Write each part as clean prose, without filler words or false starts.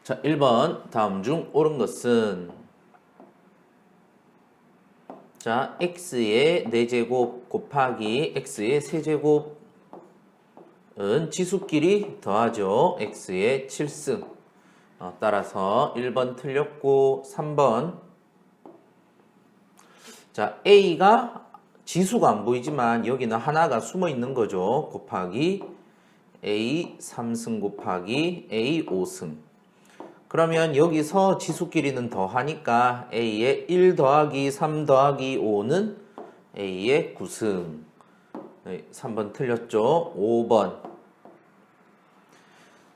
자, 1번 다음 중 옳은 것은 자, x의 4제곱 곱하기 x의 세제곱은 지수끼리 더하죠. x의 7승. 따라서 1번 틀렸고 3번 자, a가 지수가 안 보이지만 여기는 하나가 숨어 있는 거죠. 곱하기 a 3승 곱하기 a 5승. 그러면 여기서 지수끼리는 더하니까 a의 1 더하기 3 더하기 5는 a의 9승. 3번 틀렸죠. 5번.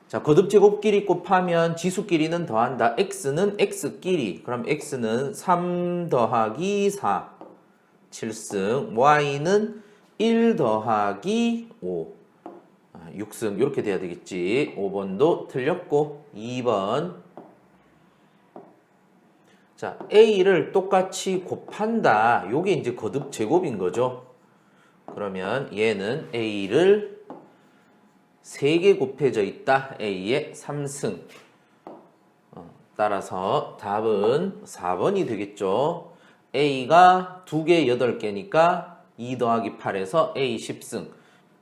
자, 거듭제곱끼리 곱하면 지수끼리는 더한다. x는 x끼리. 그럼 x는 3 더하기 4. 7승. y는 1 더하기 5. 6승. 이렇게 돼야 되겠지. 5번도 틀렸고 2번. 자, a를 똑같이 곱한다. 요게 이제 거듭 제곱인 거죠. 그러면 얘는 a를 3개 곱해져 있다. a의 3승. 따라서 답은 4번이 되겠죠. a가 2개 8개니까 2 더하기 8에서 a 10승.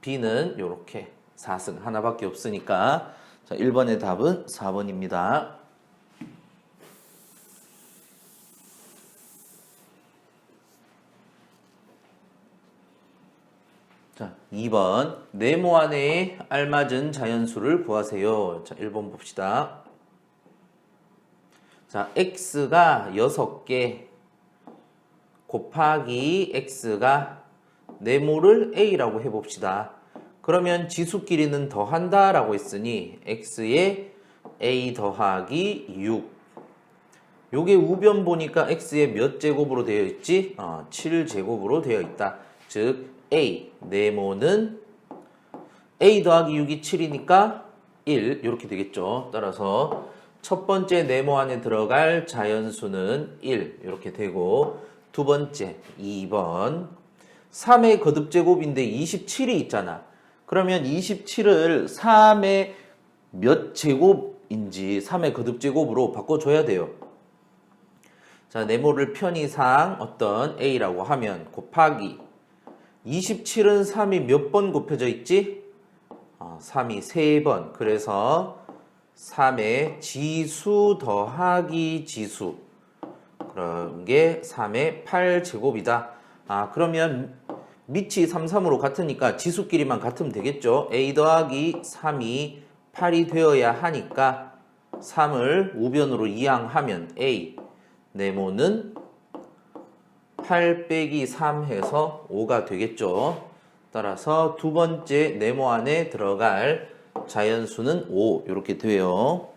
b는 요렇게 4승. 하나밖에 없으니까 자, 1번의 답은 4번입니다. 자, 2번 네모 안에 알맞은 자연수를 구하세요. 자, 1번 봅시다. 자, x가 6개 곱하기 x가 네모를 a라고 해봅시다. 그러면 지수끼리는 더한다 라고 했으니 x에 a 더하기 6. 요게 우변 보니까 x의 몇 제곱으로 되어 있지? 7제곱으로 되어 있다. 즉 a, 네모는 a 더하기 6이 7이니까 1 이렇게 되겠죠. 따라서 첫 번째 네모 안에 들어갈 자연수는 1 이렇게 되고 두 번째 2번 3의 거듭제곱인데 27이 있잖아. 그러면 27을 3의 몇 제곱인지 3의 거듭제곱으로 바꿔줘야 돼요. 자, 네모를 편의상 어떤 a라고 하면 곱하기 27은 3이 몇 번 곱해져 있지? 3이 3번. 그래서 3의 지수 더하기 지수. 그런 게 3의 8제곱이다. 그러면 밑이 3, 3으로 같으니까 지수끼리만 같으면 되겠죠. a 더하기 3이 8이 되어야 하니까 3을 우변으로 이항하면 a. 네모는 8 빼기 3 해서 5가 되겠죠. 따라서 두 번째 네모 안에 들어갈 자연수는 5 이렇게 돼요.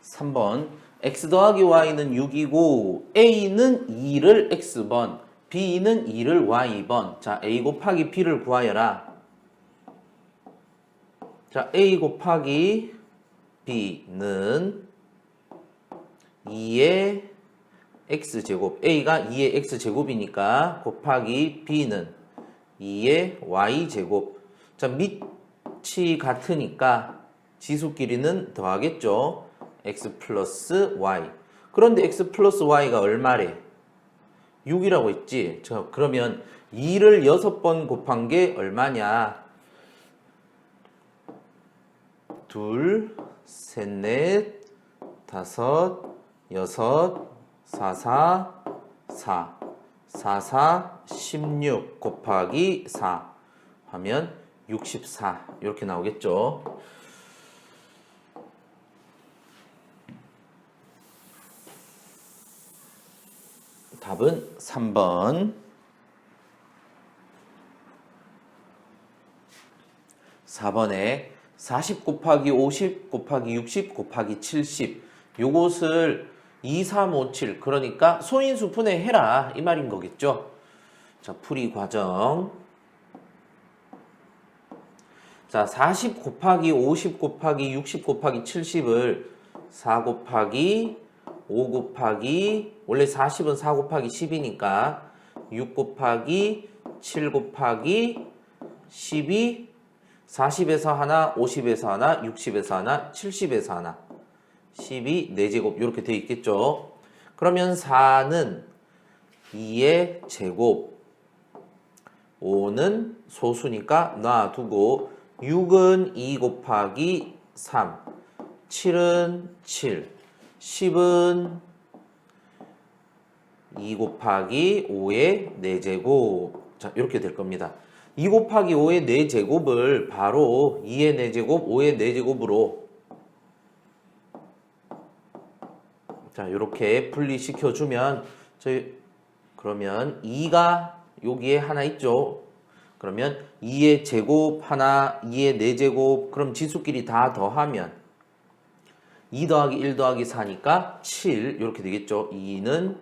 (3번) x 더하기 y는 6이고 a는 2를 x번, b는 2를 y번. 자, a 곱하기 b를 구하여라. 자, a 곱하기 b는 2의 x제곱, a가 2의 x제곱이니까 곱하기 b는 2의 y제곱. 자, 밑이 같으니까 지수끼리는 더하겠죠. x 플러스 y. 그런데 x 플러스 y가 얼마래? 6이라고 했지. 자, 그러면 2를 6번 곱한 게 얼마냐? 둘, 셋, 넷, 다섯, 여섯, 사사, 16 곱하기 4 하면 64 이렇게 나오겠죠. 답은 3번. 4번에 40 곱하기 50 곱하기 60 곱하기 70 요것을 2, 3, 5, 7 그러니까 소인수 분해해라 이 말인 거겠죠. 자, 풀이 과정. 자, 40 곱하기 50 곱하기 60 곱하기 70을 4 곱하기 5 곱하기 원래 40은 4 곱하기 10이니까 6 곱하기 7 곱하기 12, 40에서 하나, 50에서 하나, 60에서 하나, 70에서 하나, 12 4제곱 이렇게 되어 있겠죠. 그러면 4는 2의 제곱, 5는 소수니까 놔두고 6은 2 곱하기 3, 7은 7, 10은 2 곱하기 5의 4제곱. 자, 이렇게 될 겁니다. 2 곱하기 5의 4제곱을 바로 2의 4제곱, 5의 4제곱으로 자, 이렇게 분리시켜 주면 그러면 2가 여기에 하나 있죠. 그러면 2의 제곱 하나, 2의 4제곱, 그럼 지수끼리 다 더하면 2 더하기 1 더하기 4니까 7 이렇게 되겠죠. 2는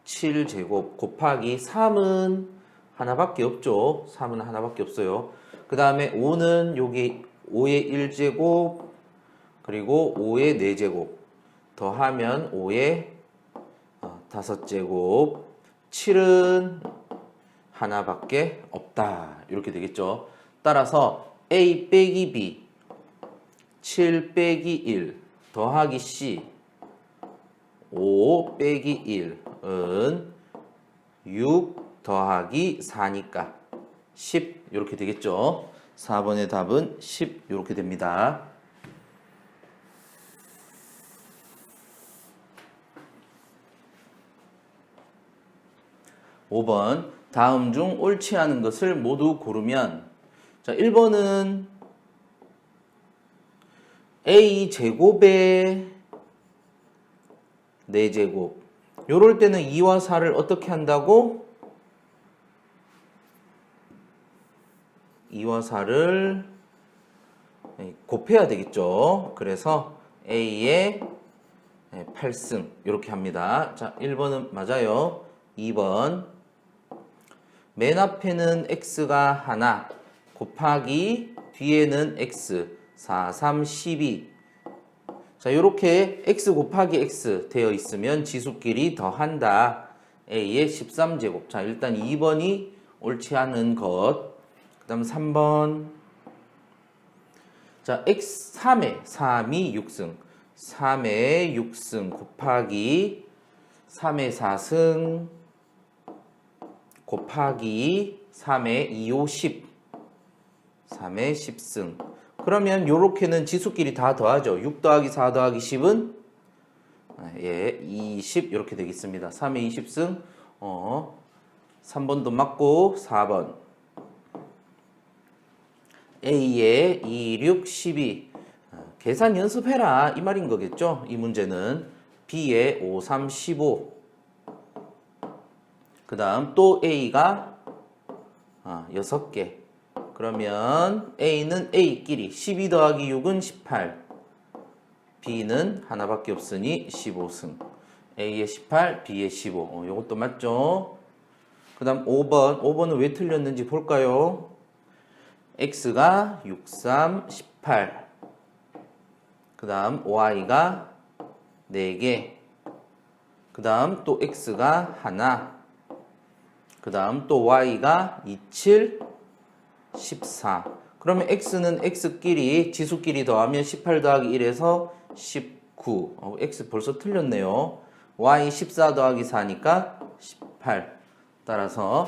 7제곱 곱하기 3은 하나밖에 없죠. 3은 하나밖에 없어요. 그 다음에 5는 여기 5의 1제곱 그리고 5의 4제곱 더하면 5의 5제곱, 7은 하나밖에 없다. 이렇게 되겠죠. 따라서 A 빼기 B, 7 빼기 1 더하기 C, 5 빼기 1은 6 더하기 4니까 10 이렇게 되겠죠. 4번의 답은 10 이렇게 됩니다. 5번 다음 중 옳지 않은 것을 모두 고르면 자 1번은 A제곱의 4제곱 요럴 때는 2와 4를 어떻게 한다고? 2와 4를 곱해야 되겠죠. 그래서 A의 8승 이렇게 합니다. 자 1번은 맞아요. 2번 맨 앞에는 x가 하나 곱하기 뒤에는 x 4, 3, 12 자 이렇게 x 곱하기 x 되어 있으면 지수끼리 더한다. a의 13제곱 자 일단 2번이 옳지 않은 것. 그 다음 3번 자 x 3의 3이 6승 3의 6승 곱하기 3의 4승 곱하기 3의 2, 5, 10 3의 10승 그러면 요렇게는 지수끼리 다 더하죠. 6 더하기 4 더하기 10은 20 이렇게 되겠습니다. 3의 20승 3번도 맞고 4번 A의 2, 6, 12 계산 연습해라 이 말인 거겠죠. 이 문제는 B의 5, 3, 15 그 다음 또 A가 6개 그러면 A는 A끼리 12 더하기 6은 18 B는 하나밖에 없으니 15승 A의 18, B의 15 요것도 맞죠? 그 다음 5번은 왜 틀렸는지 볼까요? X가 6, 3, 18 그 다음 Y가 4개 그 다음 또 X가 하나 그 다음 또 Y가 27, 14 그러면 X는 X끼리 지수끼리 더하면 18 더하기 1에서 19 X 벌써 틀렸네요. Y 14 더하기 4니까 18 따라서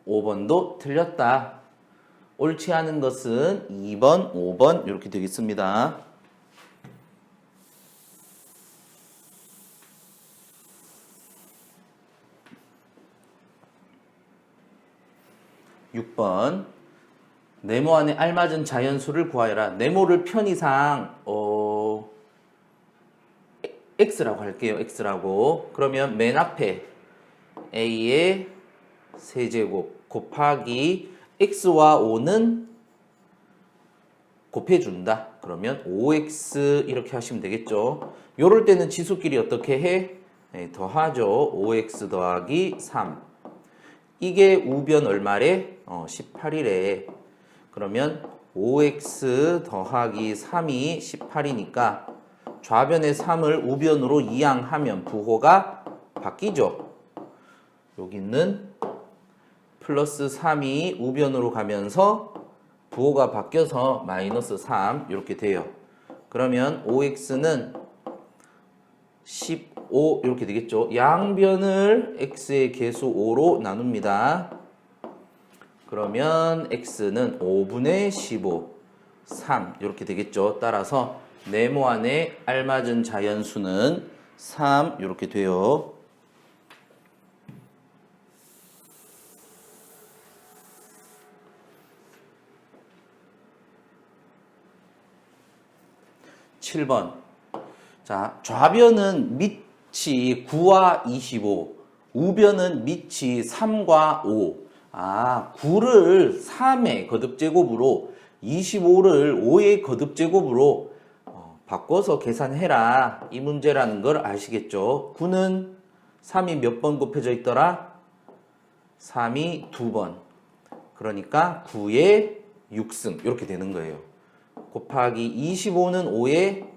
5번도 틀렸다. 옳지 않은 것은 2번, 5번 이렇게 되겠습니다. 6번 네모 안에 알맞은 자연수를 구하여라. 네모를 편의상 X라고 할게요. X라고. 그러면 맨 앞에 A의 세제곱 곱하기 X와 5는 곱해준다. 그러면 5X 이렇게 하시면 되겠죠. 요럴 때는 지수끼리 어떻게 해? 더하죠. 5X 더하기 3 이게 우변 얼마래? 18이래. 그러면 5x 더하기 3이 18이니까 좌변의 3을 우변으로 이항하면 부호가 바뀌죠. 여기는 플러스 3이 우변으로 가면서 부호가 바뀌어서 마이너스 3 이렇게 돼요. 그러면 5x는 15 이렇게 되겠죠. 양변을 x의 개수 5로 나눕니다. 그러면 x는 5분의 15, 3 이렇게 되겠죠. 따라서 네모 안에 알맞은 자연수는 3 이렇게 돼요. (7번) 자, 좌변은 밑이 9와 25, 우변은 밑이 3과 5. 9를 3의 거듭제곱으로 25를 5의 거듭제곱으로 바꿔서 계산해라. 이 문제라는 걸 아시겠죠? 9는 3이 몇 번 곱해져 있더라? 3이 2번. 그러니까 9의 6승 이렇게 되는 거예요. 곱하기 25는 5의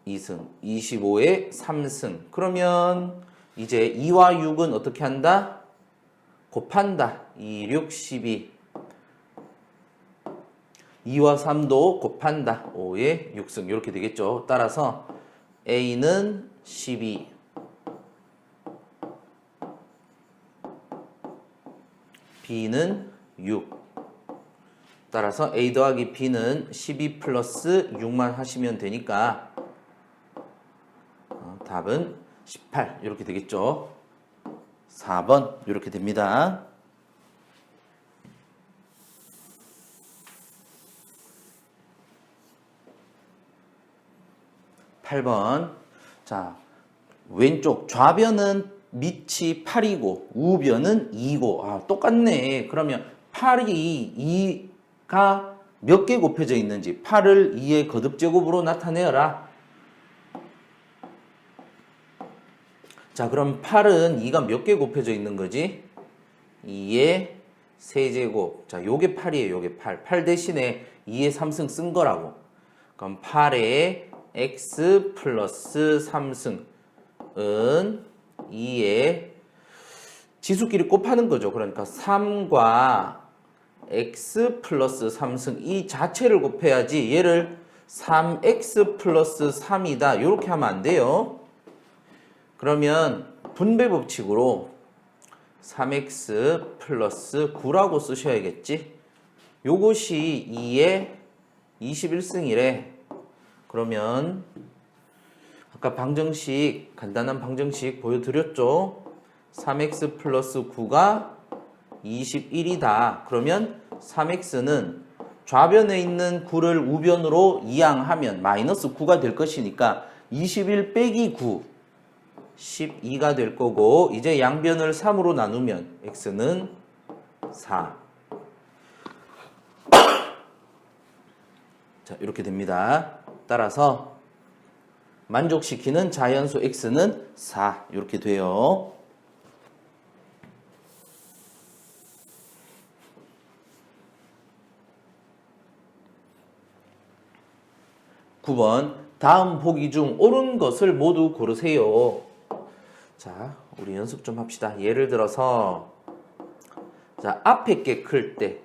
2승, 25의 3승. 그러면 이제 2와 6은 어떻게 한다? 곱한다. 2, 6, 12. 2와 3도 곱한다. 5의 6승 이렇게 되겠죠. 따라서 A는 12, B는 6. 따라서 A 더하기 B는 12 플러스 6만 하시면 되니까 답은 18 이렇게 되겠죠. 4번 이렇게 됩니다. (8번) 자, 왼쪽 좌변은 밑이 8이고 우변은 2고 똑같네. 그러면 8이 2가 몇 개 곱해져 있는지 8을 2의 거듭제곱으로 나타내어라. 자, 그럼 8은 2가 몇 개 곱해져 있는 거지? 2의 세제곱. 자, 요게 8이에요. 요게 8. 8 대신에 2의 3승 쓴 거라고. 그럼 8의 x 플러스 3승은 2의 지수끼리 곱하는 거죠. 그러니까 3과 x 플러스 3승 이 자체를 곱해야지 얘를 3x 플러스 3이다 이렇게 하면 안 돼요. 그러면 분배 법칙으로 3x 플러스 9라고 쓰셔야겠지. 요것이 2의 21승이래. 그러면 아까 방정식, 간단한 방정식 보여드렸죠. 3x 플러스 9가 21이다. 그러면 3x는 좌변에 있는 9를 우변으로 이항하면 마이너스 9가 될 것이니까 21 빼기 9, 12가 될 거고, 이제 양변을 3으로 나누면 x는 4. 자, 이렇게 됩니다. 따라서 만족시키는 자연수 x는 4 이렇게 돼요. (9번) 다음 보기 중 옳은 것을 모두 고르세요. 자, 우리 연습 좀 합시다. 예를 들어서 자, 앞에 게 클 때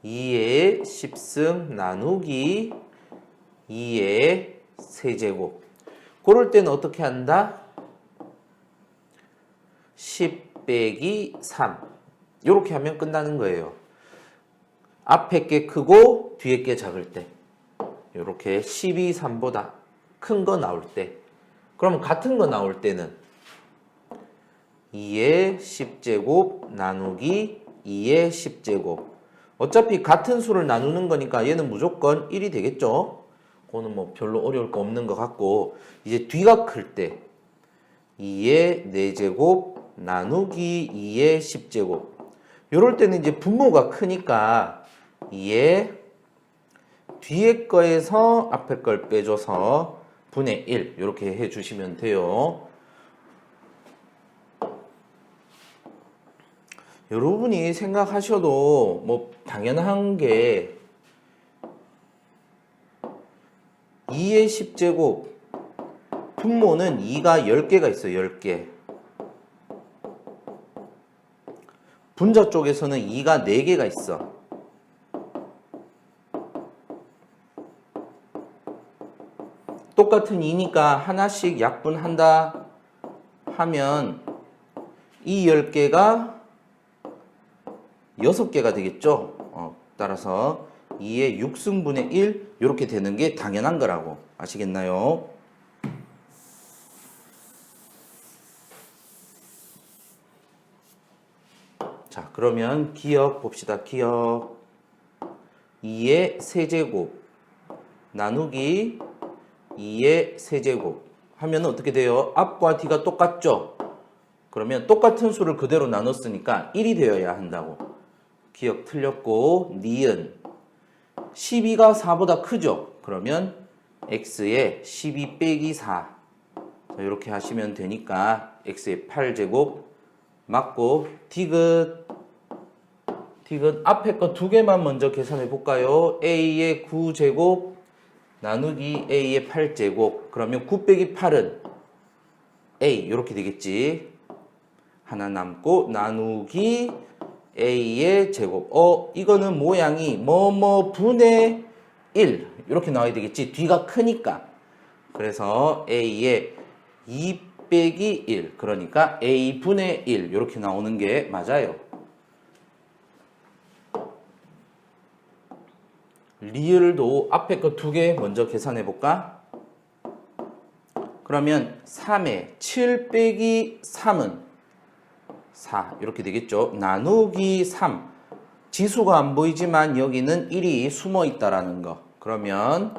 2의 10승 나누기 2의 세제곱. 고를 때는 어떻게 한다? 10 빼기 3 이렇게 하면 끝나는 거예요. 앞에 게 크고 뒤에 게 작을 때 이렇게 12, 3보다 큰 거 나올 때, 그러면 같은 거 나올 때는 2의 10제곱 나누기 2의 10제곱. 어차피 같은 수를 나누는 거니까 얘는 무조건 1이 되겠죠. 그거는 뭐 별로 어려울 거 없는 것 같고, 이제 뒤가 클 때 2의 4제곱 나누기 2의 10제곱. 요럴 때는 이제 분모가 크니까 2의 뒤에 거에서 앞에 걸 빼줘서 분의 1 이렇게 해주시면 돼요. 여러분이 생각하셔도 뭐 당연한 게 2의 10제곱 분모는 2가 10개가 있어요. 10개. 분자 쪽에서는 2가 4개가 있어. 똑같은 2니까 하나씩 약분한다 하면 이 10개가 6개가 되겠죠. 따라서 2의 6승분의 1 이렇게 되는 게 당연한 거라고. 아시겠나요? 자, 그러면 기억 봅시다. 기억. 2의 세제곱 나누기 2의 세제곱 하면 어떻게 돼요? 앞과 뒤가 똑같죠? 그러면 똑같은 수를 그대로 나눴으니까 1이 되어야 한다고. 기억 틀렸고, 니은 12가 4보다 크죠? 그러면 x에 12 빼기 4 자, 이렇게 하시면 되니까 x의 8제곱 맞고 디귿 앞에 거 두 개만 먼저 계산해 볼까요? a의 9제곱 나누기 a의 8제곱 그러면 9 빼기 8은 a 이렇게 되겠지. 하나 남고 나누기 a의 제곱 이거는 모양이 뭐뭐 분의 1 이렇게 나와야 되겠지. 뒤가 크니까. 그래서 a의 2 빼기 1 그러니까 a 분의 1 이렇게 나오는 게 맞아요. 리을도 앞에 거 두 개 먼저 계산해 볼까? 그러면 3에 7 빼기 3은 4 이렇게 되겠죠. 나누기 3 지수가 안 보이지만 여기는 1이 숨어 있다라는 거. 그러면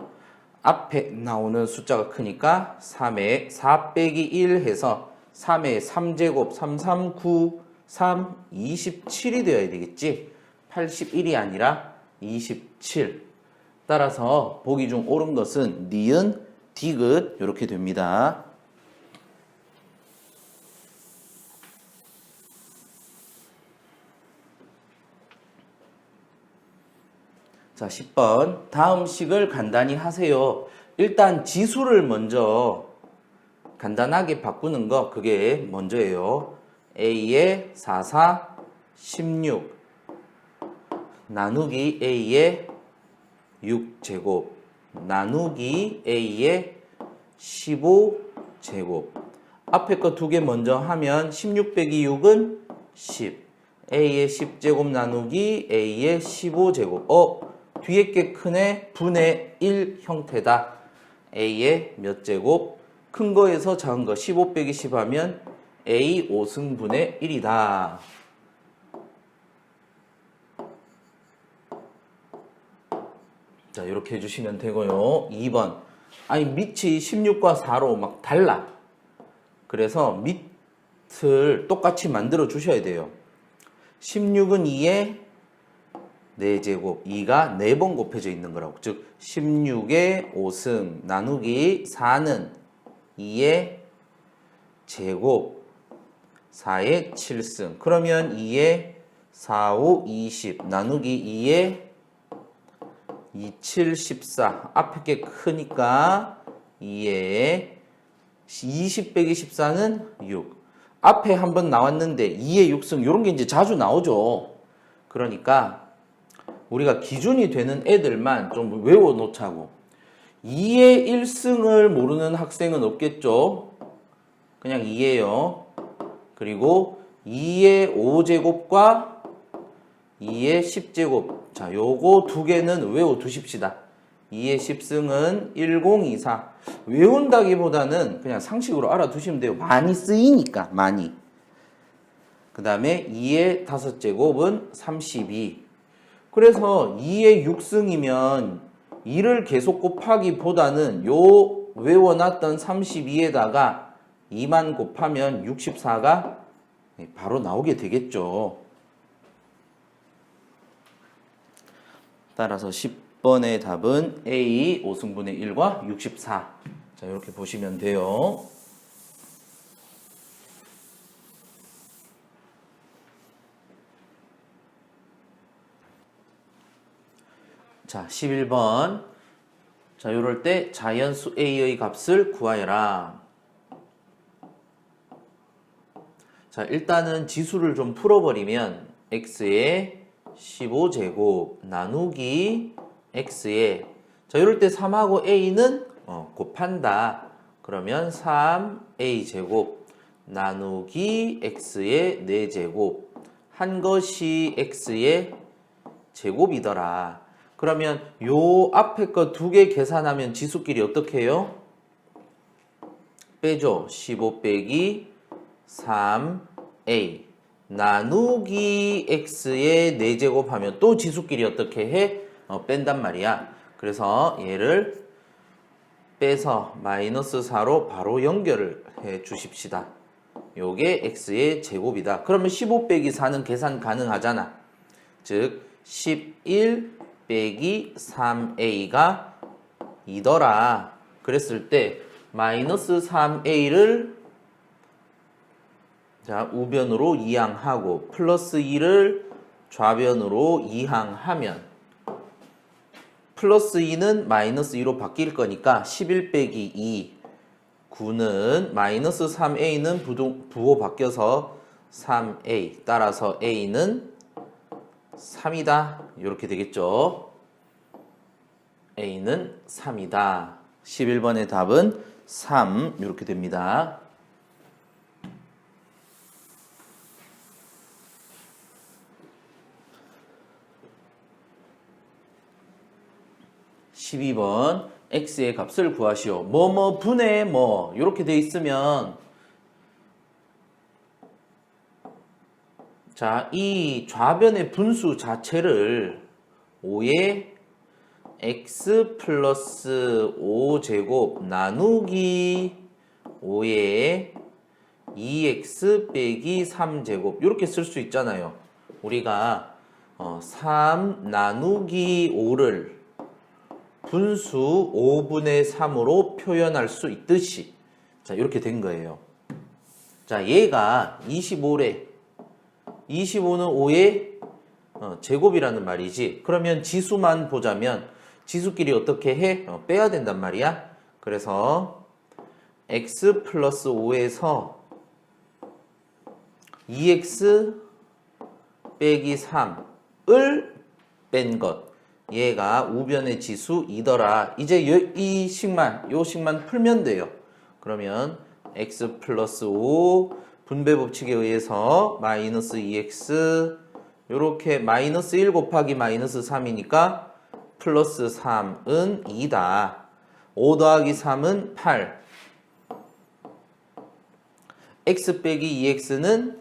앞에 나오는 숫자가 크니까 3에 4 빼기 1 해서 3에 3제곱 3, 3, 9, 3, 27이 되어야 되겠지. 81이 아니라 27. 따라서 보기 중 옳은 것은 니은, 디귿 이렇게 됩니다. 자, 10번. 다음 식을 간단히 하세요. 일단 지수를 먼저 간단하게 바꾸는 거 그게 먼저예요. a의 4, 4, 16 나누기 a의 6제곱 나누기 a의 15제곱 앞에 거 두 개 먼저 하면 16 빼기 6은 10 a의 10제곱 나누기 a의 15제곱 뒤에 게 크네 분의 1 형태다. a의 몇 제곱 큰 거에서 작은 거 15 빼기 10 하면 a 5승분의 1이다. 자, 이렇게 해주시면 되고요. 2번. 아니, 밑이 16과 4로 막 달라. 그래서 밑을 똑같이 만들어 주셔야 돼요. 16은 2에 4제곱, 2가 4번 곱해져 있는 거라고. 즉, 16의 5승 나누기 4는 2의 제곱, 4의 7승. 그러면 2의 4, 5, 20 나누기 2의 2, 7, 14 앞에 게 크니까 2에 20 빼기 14는 6 앞에 한번 나왔는데 2의 6승 이런 게 이제 자주 나오죠. 그러니까 우리가 기준이 되는 애들만 좀 외워 놓자고. 2의 1승을 모르는 학생은 없겠죠. 그냥 2예요. 그리고 2의 5제곱과 2의 10제곱. 자, 요거 두 개는 외워두십시다. 2의 10승은 1024. 외운다기보다는 그냥 상식으로 알아두시면 돼요. 많이 쓰이니까, 많이. 그 다음에 2의 5제곱은 32. 그래서 2의 6승이면 2를 계속 곱하기보다는 요 외워놨던 32에다가 2만 곱하면 64가 바로 나오게 되겠죠. 따라서 10번의 답은 A 5승분의 1과 64. 자, 이렇게 보시면 돼요. 자, 11번. 자, 요럴 때 자연수 A의 값을 구하여라. 자, 일단은 지수를 좀 풀어버리면 x의 15제곱 나누기 x의 자 이럴 때 3하고 a는 곱한다. 그러면 3a제곱 나누기 x의 4제곱 한 것이 x의 제곱이더라. 그러면 요 앞에 거 두 개 계산하면 지수끼리 어떻게 해요? 빼죠. 15 빼기 3a 나누기 x의 4제곱 하면 또 지수끼리 어떻게 해? 뺀단 말이야. 그래서 얘를 빼서 마이너스 4로 바로 연결을 해 주십시다. 요게 x의 제곱이다. 그러면 15 빼기 4는 계산 가능하잖아. 즉 11 빼기 3a가 2더라. 그랬을 때 마이너스 3a를 자 우변으로 이항하고 플러스 2를 좌변으로 이항하면 플러스 2는 마이너스 2로 바뀔 거니까 11 빼기 2 9는 마이너스 3a는 부호 바뀌어서 3a 따라서 a는 3이다. 이렇게 되겠죠. a는 3이다. 11번의 답은 3 이렇게 됩니다. 12번 x의 값을 구하시오. 뭐뭐 분의 뭐 이렇게 돼 있으면 자, 이 좌변의 분수 자체를 5의 x 플러스 5제곱 나누기 5의 2x 빼기 3제곱 이렇게 쓸 수 있잖아요. 우리가 3 나누기 5를 분수 5분의 3으로 표현할 수 있듯이 자 이렇게 된 거예요. 자 얘가 25래. 25는 5의 제곱이라는 말이지. 그러면 지수만 보자면 지수끼리 어떻게 해? 빼야 된단 말이야. 그래서 x 플러스 5에서 2x 빼기 3을 뺀 것. 얘가 우변의 지수 2더라. 이제 요 식만 풀면 돼요. 그러면 x 플러스 5 분배 법칙에 의해서 마이너스 2x 요렇게 마이너스 1 곱하기 마이너스 3이니까 플러스 3은 2다. 5 더하기 3은 8. x 빼기 2x는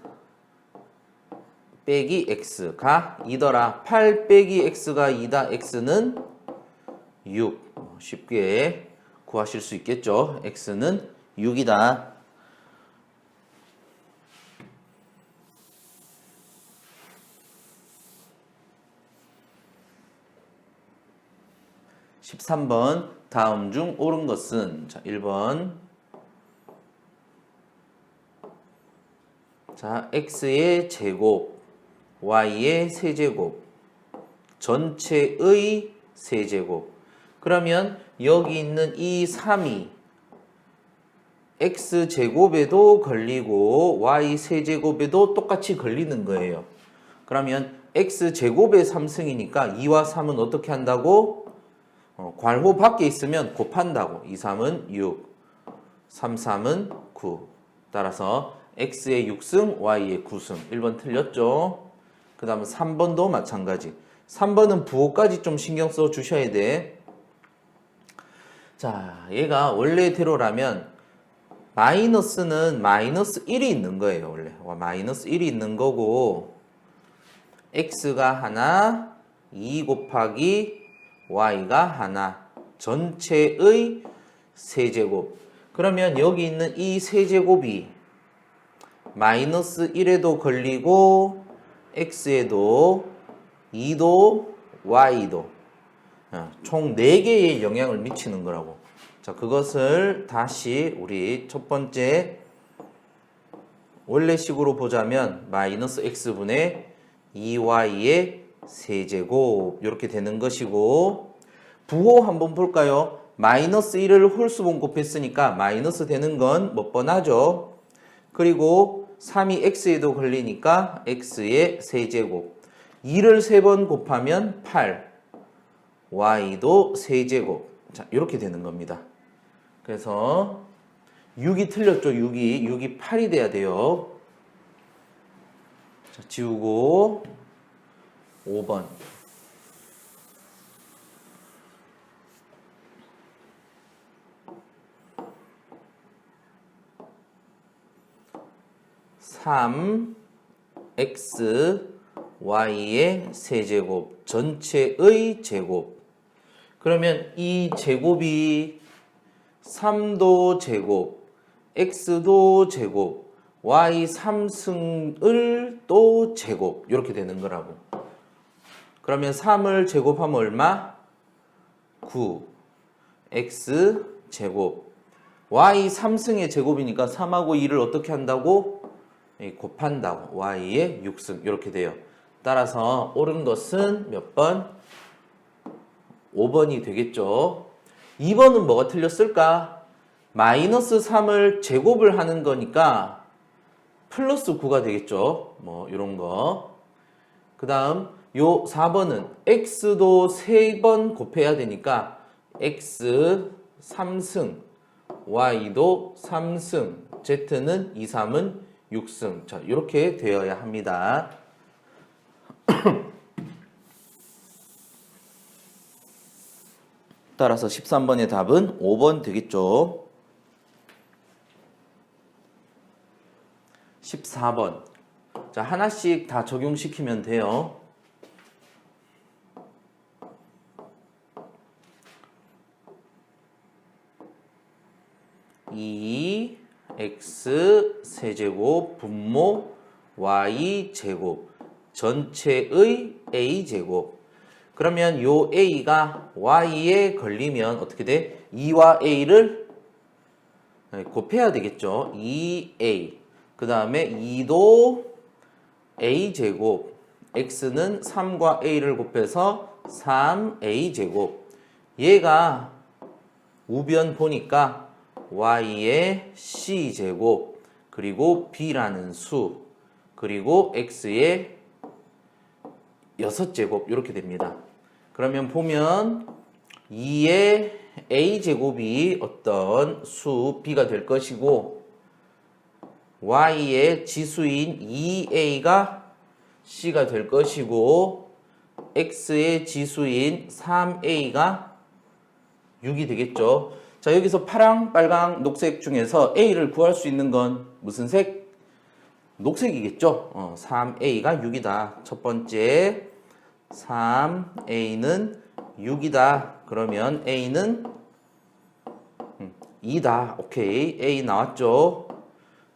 빼기 x가 2더라. 8 빼기 x가 2다. x는 6. 쉽게 구하실 수 있겠죠. x는 6이다. 13번 다음 중 옳은 것은 자 1번 자 x의 제곱 y의 세제곱 전체의 세제곱 그러면 여기 있는 이 3이 x제곱에도 걸리고 y세제곱에도 똑같이 걸리는 거예요. 그러면 x제곱의 3승이니까 2와 3은 어떻게 한다고? 괄호 밖에 있으면 곱한다고. 2, 3은 6, 3, 3은 9. 따라서 x의 6승, y의 9승. 1번 틀렸죠? 그 다음 3번도 마찬가지. 3번은 부호까지 좀 신경 써 주셔야 돼. 자, 얘가 원래대로라면 마이너스는 마이너스 1이 있는 거예요. 원래 마이너스 1이 있는 거고 x가 하나 2 곱하기 y가 하나 전체의 세제곱 그러면 여기 있는 이 세제곱이 마이너스 1에도 걸리고 x에도 2도 y도 총 4개의 영향을 미치는 거라고. 자, 그것을 다시 우리 첫 번째 원래식으로 보자면 마이너스 x분의 2y의 세제곱 이렇게 되는 것이고 부호 한번 볼까요? 마이너스 1을 홀수분 곱했으니까 마이너스 되는 건 몇 번 하죠. 그리고 3이 x에도 걸리니까 x의 세제곱. 2를 3번 곱하면 8. y도 세제곱. 자, 이렇게 되는 겁니다. 그래서 6이 틀렸죠. 6이 8이 돼야 돼요. 자, 지우고 5번. x y의 세제곱 전체의 제곱. 그러면 이 제곱이 3도 제곱, x도 제곱, y 3승을 또 제곱 이렇게 되는 거라고. 그러면 3을 제곱하면 얼마? 9 x 제곱. y 3승의 제곱이니까 3하고 2를 어떻게 한다고? 곱한다고. y의 6승 이렇게 돼요. 따라서 옳은 것은 몇 번? 5번이 되겠죠. 2번은 뭐가 틀렸을까? 마이너스 3을 제곱을 하는 거니까 플러스 9가 되겠죠. 뭐 이런 거. 그 다음 요 4번은 x도 3번 곱해야 되니까 x 3승, y도 3승, z는 2, 3은 6승. 자, 이렇게 되어야 합니다. 따라서 13번의 답은 5번 되겠죠. 14번. 자, 하나씩 다 적용시키면 돼요. 2x 세제곱 분모 y 제곱 전체의 a 제곱. 그러면 요 a가 y에 걸리면 어떻게 돼? 2와 a를 곱해야 되겠죠. 2a. 그 다음에 2도 a 제곱. x는 3과 a를 곱해서 3a 제곱. 얘가 우변 보니까 y의 c제곱, 그리고 b라는 수, 그리고 x의 6제곱 이렇게 됩니다. 그러면 보면 2의 a제곱이 어떤 수 b가 될 것이고 y의 지수인 2a가 c가 될 것이고 x의 지수인 3a가 6이 되겠죠. 자, 여기서 파랑, 빨강, 녹색 중에서 a를 구할 수 있는 건 무슨 색? 녹색이겠죠. 3a가 6이다. 첫 번째 3a는 6이다. 그러면 a는 2다. 오케이. a 나왔죠.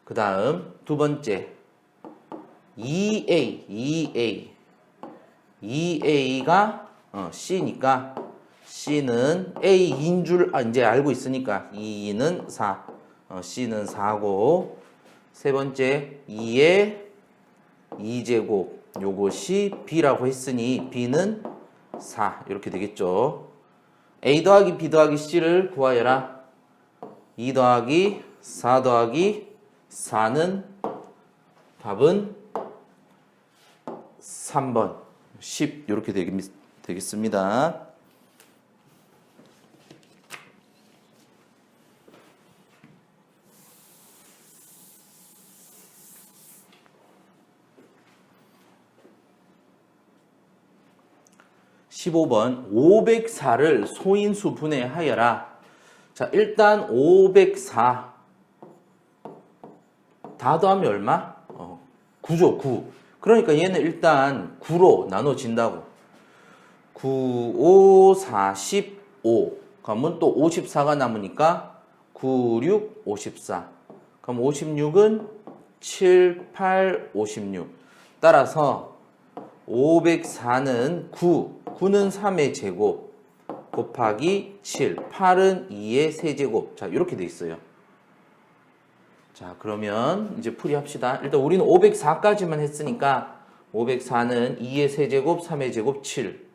그 다음 두 번째 2a가 c니까 c는 a인 줄 이제 알고 있으니까 2는 4, c는 4고, 세 번째 2의 2제곱 요것이 b라고 했으니 b는 4 이렇게 되겠죠. a 더하기 b 더하기 c를 구하여라. 2 더하기 4 더하기 4는 답은 3번 10 이렇게 되겠습니다. 15번 504를 소인수 분해하여라. 자, 일단 504 다 더하면 얼마? 9죠. 9. 그러니까 얘는 일단 9로 나눠진다고. 9, 5, 45. 그러면 또 54가 남으니까 9, 6, 54. 그럼 56은 7, 8, 56. 따라서 504는 9는 3의 제곱 곱하기 7, 8은 2의 세제곱. 자, 이렇게 돼 있어요. 자, 그러면 이제 풀이합시다. 일단 우리는 504까지만 했으니까 504는 2의 세제곱, 3의 제곱, 7.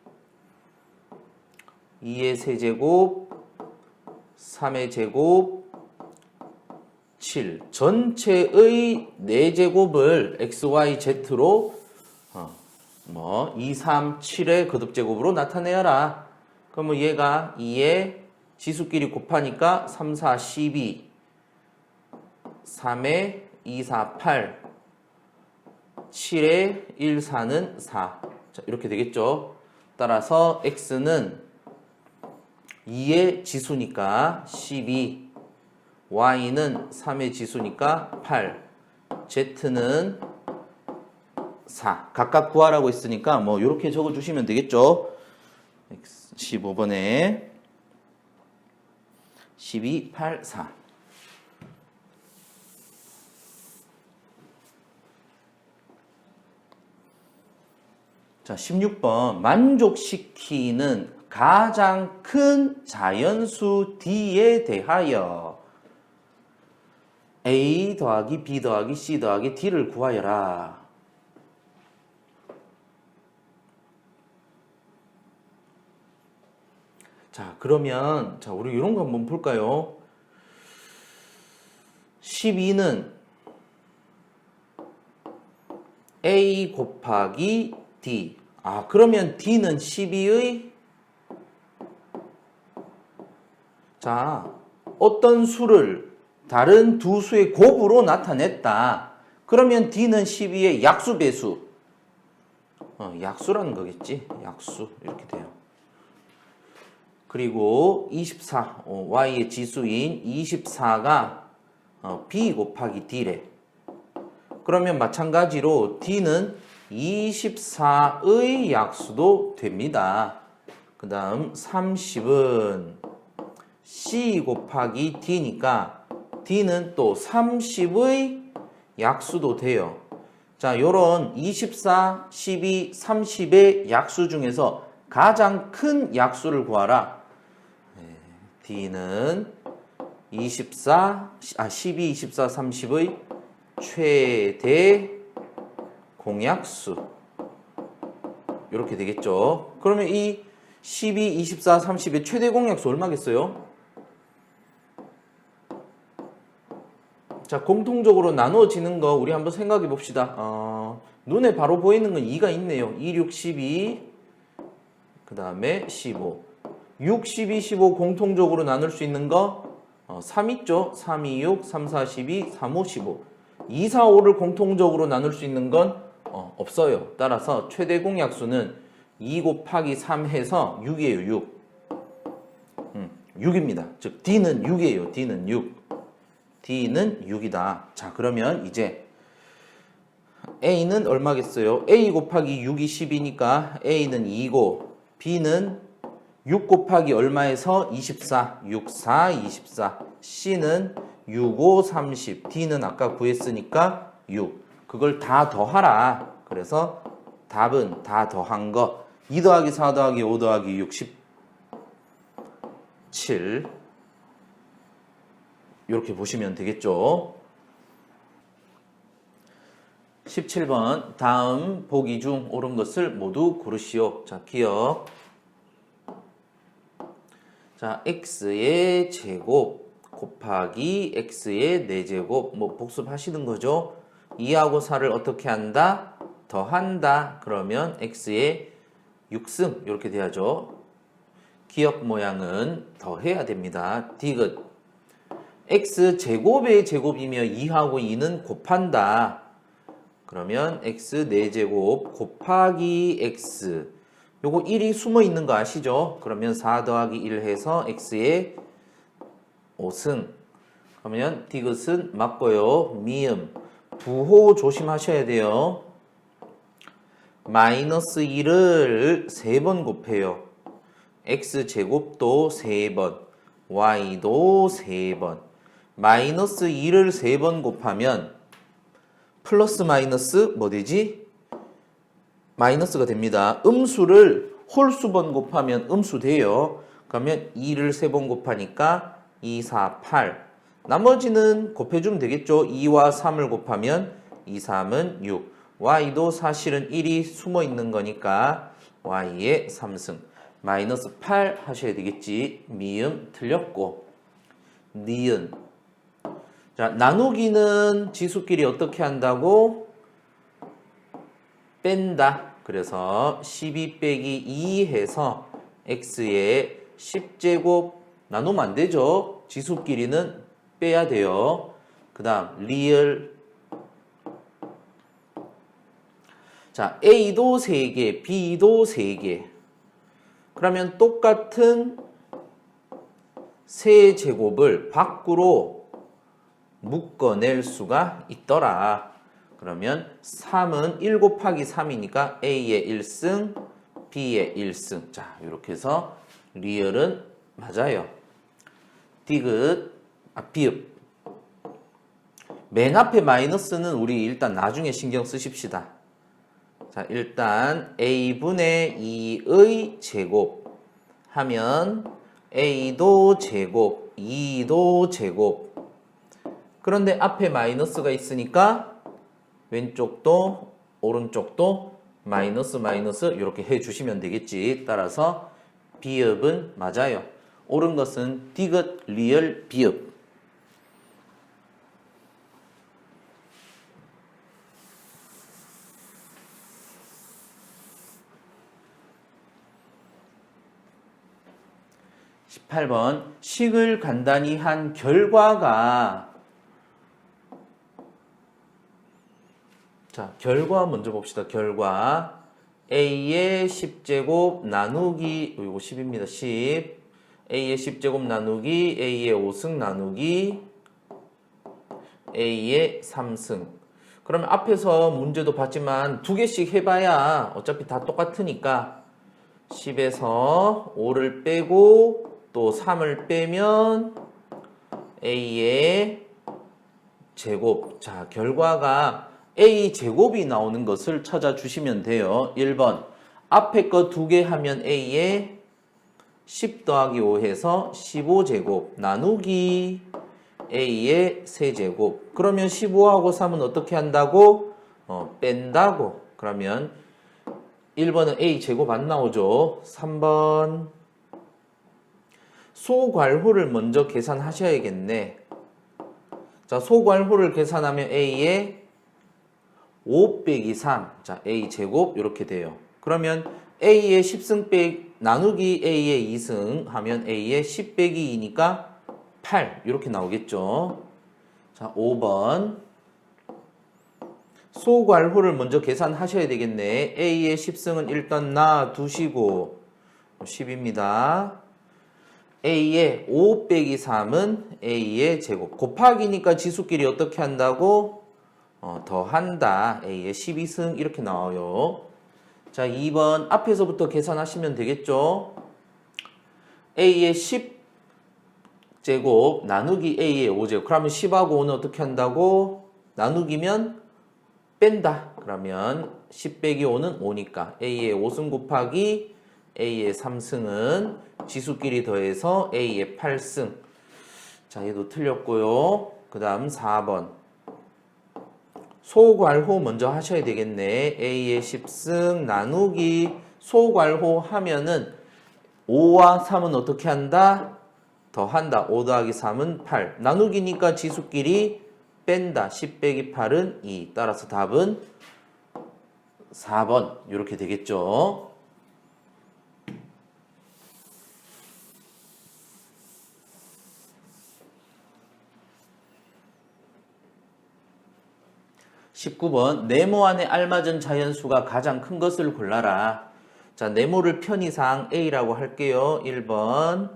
2의 세제곱, 3의 제곱, 7 전체의 4제곱을 xyz로 2, 3, 7의 거듭제곱으로 나타내어라. 그러면 얘가 2의 지수끼리 곱하니까 3, 4, 12 3에 2, 4, 8 7에 1, 4는 4. 자, 이렇게 되겠죠. 따라서 x는 2의 지수니까 12, y는 3의 지수니까 8, z는 4. 각각 구하라고 했으니까 뭐 이렇게 적어주시면 되겠죠. 15번에 12, 8, 4. 자, 16번 만족시키는 가장 큰 자연수 D에 대하여 A 더하기 B 더하기 C 더하기 D를 구하여라. 자, 그러면 우리 이런 거 한번 볼까요? 12는 A 곱하기 D. 그러면 D는 12의 어떤 수를 다른 두 수의 곱으로 나타냈다. 그러면 D는 12의 약수 배수. 약수라는 거겠지. 약수. 이렇게 돼요. 그리고 24, Y의 지수인 24가 B 곱하기 D래. 그러면 마찬가지로 D는 24의 약수도 됩니다. 그 다음 30은 C 곱하기 D니까 D는 또 30의 약수도 돼요. 자, 요런 24, 12, 30의 약수 중에서 가장 큰 약수를 구하라. D는 12, 24, 30의 최대 공약수. 이렇게 되겠죠. 그러면 이 12, 24, 30의 최대 공약수 얼마겠어요? 자, 공통적으로 나누어지는 거 우리 한번 생각해 봅시다. 눈에 바로 보이는 건 2가 있네요. 2, 6, 12, 그 다음에 15. 6, 12, 15 공통적으로 나눌 수 있는 거 3 있죠. 3, 2, 6, 3, 4, 12, 3, 5, 15. 2, 4, 5를 공통적으로 나눌 수 있는 건 없어요. 따라서 최대 공약수는 2 곱하기 3 해서 6이에요. 6. 6입니다. 즉 D는 6이에요. D는 6. D는 6이다. 자, 그러면 이제 A는 얼마겠어요? A 곱하기 6이 10이니까 A는 2고 B는 6 곱하기 얼마에서 24, 6, 4, 24. C는 6, 5, 30. D는 아까 구했으니까 6. 그걸 다 더하라. 그래서 답은 다 더한 거 2 더하기 4 더하기 5 더하기 6, 17. 이렇게 보시면 되겠죠. 17번 다음 보기 중 옳은 것을 모두 고르시오. 자, 기억. 자, x의 제곱 곱하기 x의 4제곱 뭐 복습하시는 거죠. 2하고 4를 어떻게 한다? 더한다. 그러면 x의 6승 이렇게 돼야죠. 기억 모양은 더해야 됩니다. 디귿. x제곱의 제곱이며 2하고 2는 곱한다. 그러면 x 4제곱 곱하기 x. 요거 1이 숨어 있는 거 아시죠? 그러면 4 더하기 1 해서 x의 5승. 그러면 디귿은 맞고요. 미음. 부호 조심하셔야 돼요. 마이너스 1을 3번 곱해요. x제곱도 3번, y도 3번. 마이너스 2를 3번 곱하면 플러스 마이너스 뭐 되지? 마이너스가 됩니다. 음수를 홀수번 곱하면 음수 돼요. 그러면 2를 3번 곱하니까 2, 4, 8. 나머지는 곱해주면 되겠죠. 2와 3을 곱하면 2, 3은 6. y도 사실은 1이 숨어 있는 거니까 y의 3승. 마이너스 8 하셔야 되겠지. 미음 틀렸고. 니은. 자, 나누기는 지수끼리 어떻게 한다고? 뺀다. 그래서 12 빼기 2 해서 x의 10제곱 나누면 안 되죠. 지수끼리는 빼야 돼요. 그 다음 리얼. 자, a도 3개, b도 3개. 그러면 똑같은 세 제곱을 밖으로 묶어낼 수가 있더라. 그러면 3은 1 곱하기 3이니까 A의 1승, B의 1승. 자, 이렇게 해서 리얼은 맞아요. 디귿, 비읍. 맨 앞에 마이너스는 우리 일단 나중에 신경 쓰십시다. 자, 일단 A분의 2의 제곱 하면 A도 제곱, 2도 제곱. 그런데 앞에 마이너스가 있으니까 왼쪽도 오른쪽도 마이너스 마이너스 이렇게 해주시면 되겠지. 따라서 비읍은 맞아요. 옳은 것은 디귿, 리얼, 비읍. (18번) 식을 간단히 한 결과가, 자, 결과 먼저 봅시다. 결과 A의 10제곱 나누기, 이거 10입니다. 10. A의 10제곱 나누기 A의 5승 나누기 A의 3승. 그러면 앞에서 문제도 봤지만 두 개씩 해봐야 어차피 다 똑같으니까 10에서 5를 빼고 또 3을 빼면 A의 제곱. 자, 결과가 A 제곱이 나오는 것을 찾아주시면 돼요. 1번 앞에 거 두 개 하면 A의 10 더하기 5 해서 15제곱 나누기 A의 세제곱. 그러면 15하고 3은 어떻게 한다고? 뺀다고. 그러면 1번은 A 제곱 안 나오죠. 3번 소괄호를 먼저 계산하셔야겠네. 자, 소괄호를 계산하면 A의 5 빼기 3. 자, A 제곱 이렇게 돼요. 그러면 A의 10승 빼기 나누기 A의 2승 하면 A의 10 빼기 2니까 8 이렇게 나오겠죠. 자, 5번 소괄호를 먼저 계산하셔야 되겠네. A의 10승은 일단 놔두시고 10입니다. A의 5 빼기 3은 A의 제곱. 곱하기니까 지수끼리 어떻게 한다고? 더한다. A의 12승 이렇게 나와요. 자, 2번 앞에서부터 계산하시면 되겠죠. A의 10제곱 나누기 A의 5제곱. 그러면 10하고 5는 어떻게 한다고? 나누기면 뺀다. 그러면 10 빼기 5는 5니까 A의 5승 곱하기 A의 3승은 지수끼리 더해서 A의 8승. 자, 얘도 틀렸고요. 그 다음 4번 소괄호 먼저 하셔야 되겠네. A의 10승 나누기 소괄호 하면은 5와 3은 어떻게 한다? 더한다. 5 더하기 3은 8. 나누기니까 지수끼리 뺀다. 10 빼기 8은 2. 따라서 답은 4번 이렇게 되겠죠. 19번 네모 안에 알맞은 자연수가 가장 큰 것을 골라라. 자, 네모를 편의상 A라고 할게요. 1번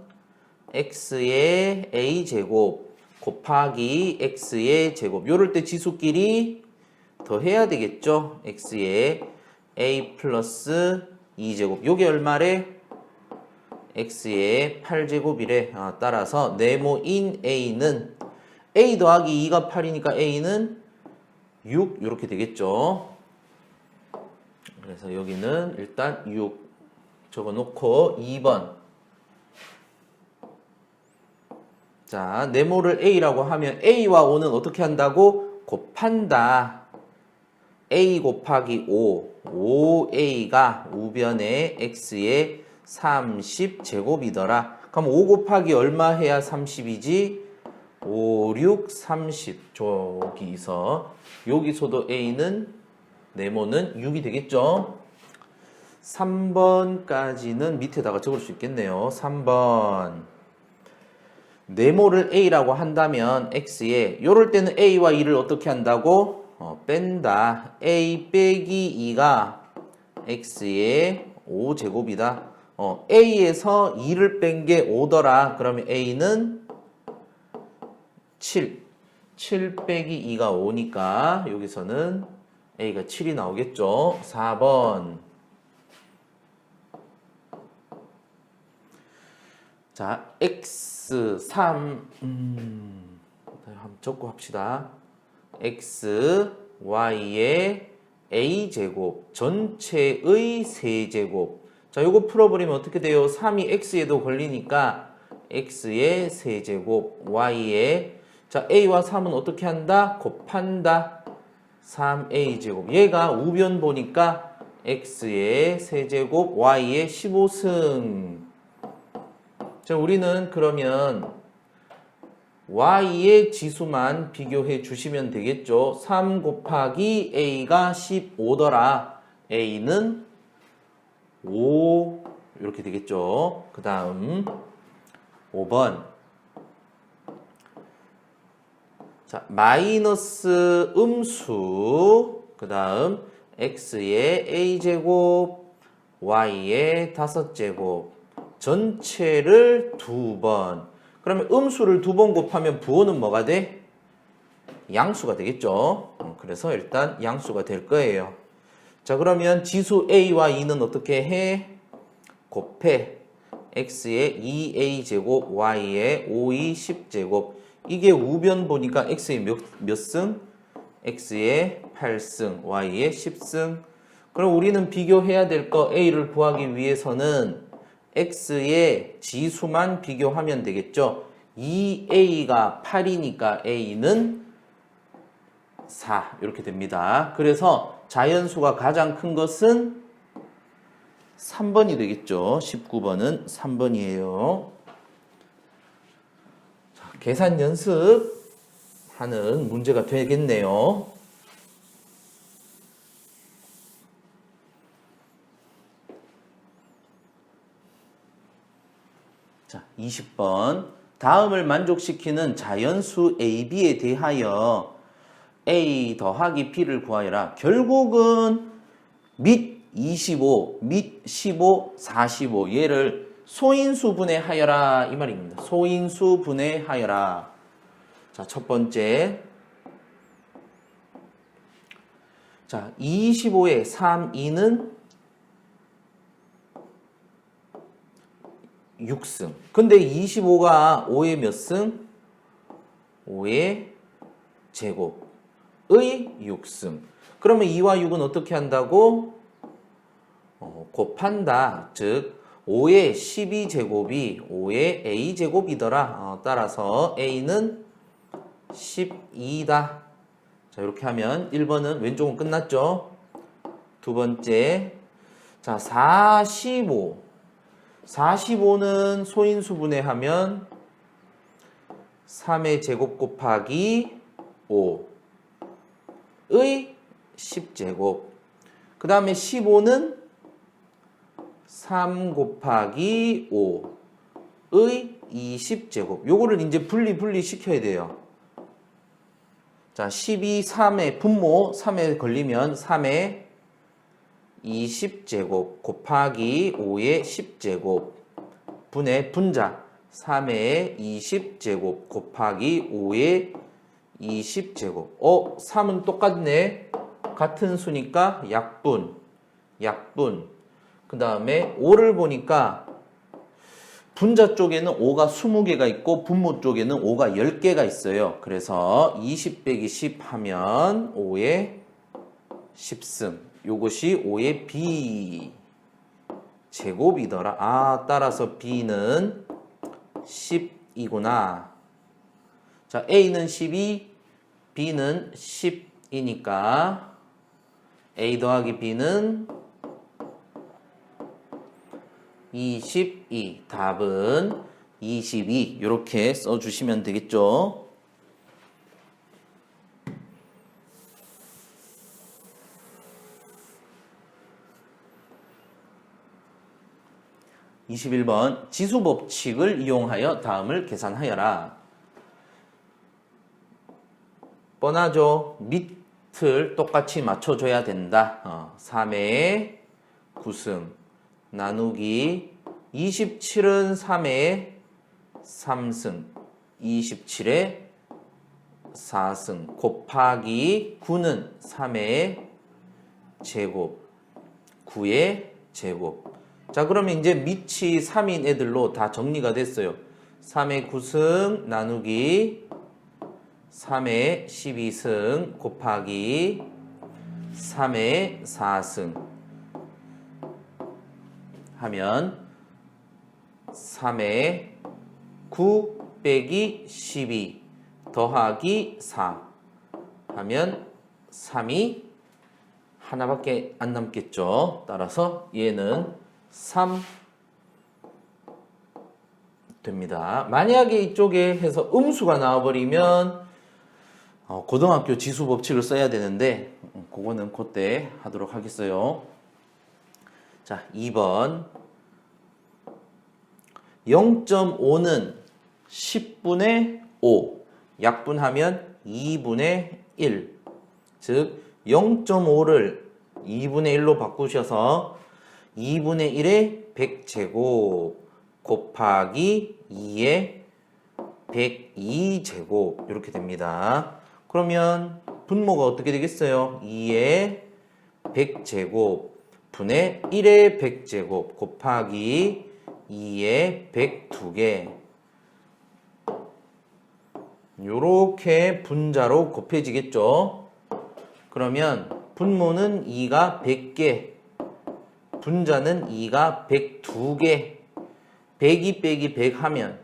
X의 A제곱 곱하기 X의 제곱. 요럴 때 지수끼리 더해야 되겠죠. X의 A 플러스 2제곱. 요게 얼마래? X의 8제곱이래. 따라서 네모인 A는 A 더하기 2가 8이니까 A는 6 이렇게 되겠죠. 그래서 여기는 일단 6 적어놓고 2번. 자, 네모를 A라고 하면 A와 5는 어떻게 한다고? 곱한다. A 곱하기 5. 5A가 우변에 X의 30제곱이더라. 그럼 5 곱하기 얼마 해야 30이지? 5, 6, 30. 여기서도 A는 네모는 6이 되겠죠? 3번까지는 밑에다가 적을 수 있겠네요. 3번. 네모를 A라고 한다면 X에 요럴 때는 A와 2를 어떻게 한다고? 뺀다. A 빼기 2가 X의 5제곱이다. A에서 2를 뺀 게 5더라. 그러면 A는 7. 7 빼기 2가 5니까 여기서는 A가 7이 나오겠죠. 4번. 자, X3 한번 적고 합시다. X, Y의 A제곱 전체의 세제곱. 자, 요거 풀어버리면 어떻게 돼요? 3이 X에도 걸리니까 X의 세제곱, Y의 자, A와 3은 어떻게 한다? 곱한다. 3A제곱. 얘가 우변 보니까 X의 세제곱, Y의 15승. 자, 우리는 그러면 Y의 지수만 비교해 주시면 되겠죠. 3 곱하기 A가 15더라. A는 5 이렇게 되겠죠. 그 다음 5번. 자, 마이너스 음수. 그 다음 X의 A제곱, Y의 5제곱. 전체를 2번. 그러면 음수를 2번 곱하면 부호는 뭐가 돼? 양수가 되겠죠. 그래서 일단 양수가 될 거예요. 자, 그러면 지수 A와 2는 어떻게 해? 곱해. X의 2A제곱, Y의 5E 10제곱. 이게 우변 보니까 X의 몇 승? X의 8승, Y의 10승. 그럼 우리는 비교해야 될 거 A를 구하기 위해서는 X의 지수만 비교하면 되겠죠. 2A가 8이니까 A는 4 이렇게 됩니다. 그래서 자연수가 가장 큰 것은 3번이 되겠죠. 19번은 3번이에요. 자, 계산 연습하는 문제가 되겠네요. 자, 20번. 다음을 만족시키는 자연수 A, B에 대하여 A 더하기 B를 구하여라. 결국은 및 25, 및 15, 45 얘를 소인수 분해하여라 이 말입니다. 소인수 분해하여라. 자, 첫 번째. 자, 25에 3, 2는 6승. 근데 25가 5의 몇 승? 5의 제곱의 6승. 그러면 2와 6은 어떻게 한다고? 곱한다. 즉 5의 12제곱이 5의 A제곱이더라. 따라서 A는 12다. 자, 이렇게 하면 1번은 왼쪽은 끝났죠. 두 번째. 자, 45. 45는 소인수 분해하면 3의 제곱 곱하기 5의 10제곱. 그 다음에 15는 3 곱하기 5의 20제곱. 요거를 이제 분리 시켜야 돼요. 자, 12, 3의 분모 3에 걸리면 3의 20제곱 곱하기 5의 10제곱 분의 분자 3의 20제곱 곱하기 5의 20제곱 3은 똑같네. 같은 수니까 약분 그 다음에 5를 보니까 분자 쪽에는 5가 20개가 있고 분모 쪽에는 5가 10개가 있어요. 그래서 20 빼기 10 하면 5의 10승. 요것이 5의 B 제곱이더라. 따라서 B는 10이구나. 자, A는 12, B는 10이니까 A 더하기 B는 22. 답은 22. 이렇게 써주시면 되겠죠. 21번 지수법칙을 이용하여 다음을 계산하여라. 뻔하죠. 밑을 똑같이 맞춰줘야 된다. 3의 9승 나누기 27은 3의 3승 27의 4승 곱하기 9는 3의 제곱 9의 제곱. 자, 그러면 이제 밑이 3인 애들로 다 정리가 됐어요. 3의 9승 나누기 3의 12승 곱하기 3의 4승 하면 3의 9 빼기 12 더하기 4 하면 3이 하나밖에 안 남겠죠. 따라서 얘는 3 됩니다. 만약에 이쪽에 해서 음수가 나와버리면 고등학교 지수 법칙을 써야 되는데 그거는 그때 하도록 하겠어요. 자, 2번 0.5는 10분의 5 약분하면 2분의 1 즉 0.5를 2분의 1로 바꾸셔서 2분의 1의 100제곱 곱하기 2의 102제곱 이렇게 됩니다. 그러면 분모가 어떻게 되겠어요? 2의 100제곱 분의 1의 100제곱 곱하기 2의 102개 요렇게 분자로 곱해지겠죠. 그러면 분모는 2가 100개 분자는 2가 102개 102 빼기 100 하면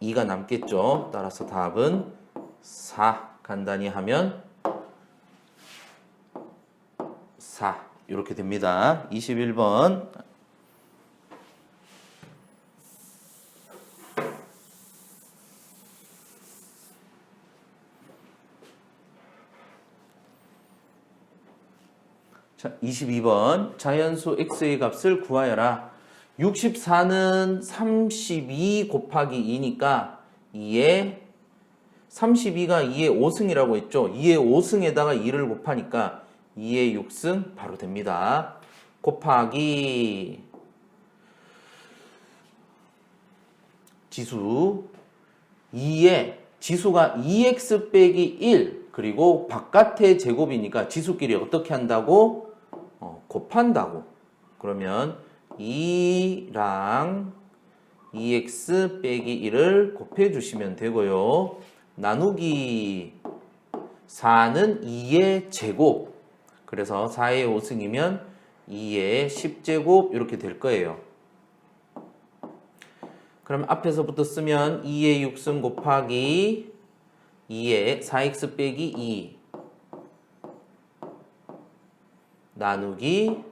2가 남겠죠. 따라서 답은 4 간단히 하면 4 이렇게 됩니다. 21번 자, 22번 자연수 x의 값을 구하여라. 64는 32 곱하기 2니까 2의 32가 2의 5승이라고 했죠. 2의 5승에다가 2를 곱하니까 2의 6승 바로 됩니다. 곱하기 지수 2의 지수가 2x 빼기 1 그리고 바깥의 제곱이니까 지수끼리 어떻게 한다고? 곱한다고. 그러면 2랑 2x 빼기 1을 곱해 주시면 되고요. 나누기 4는 2의 제곱. 그래서 4의 5승이면 2의 10제곱 이렇게 될 거예요. 그럼 앞에서부터 쓰면 2의 6승 곱하기 2의 4x 빼기 2 나누기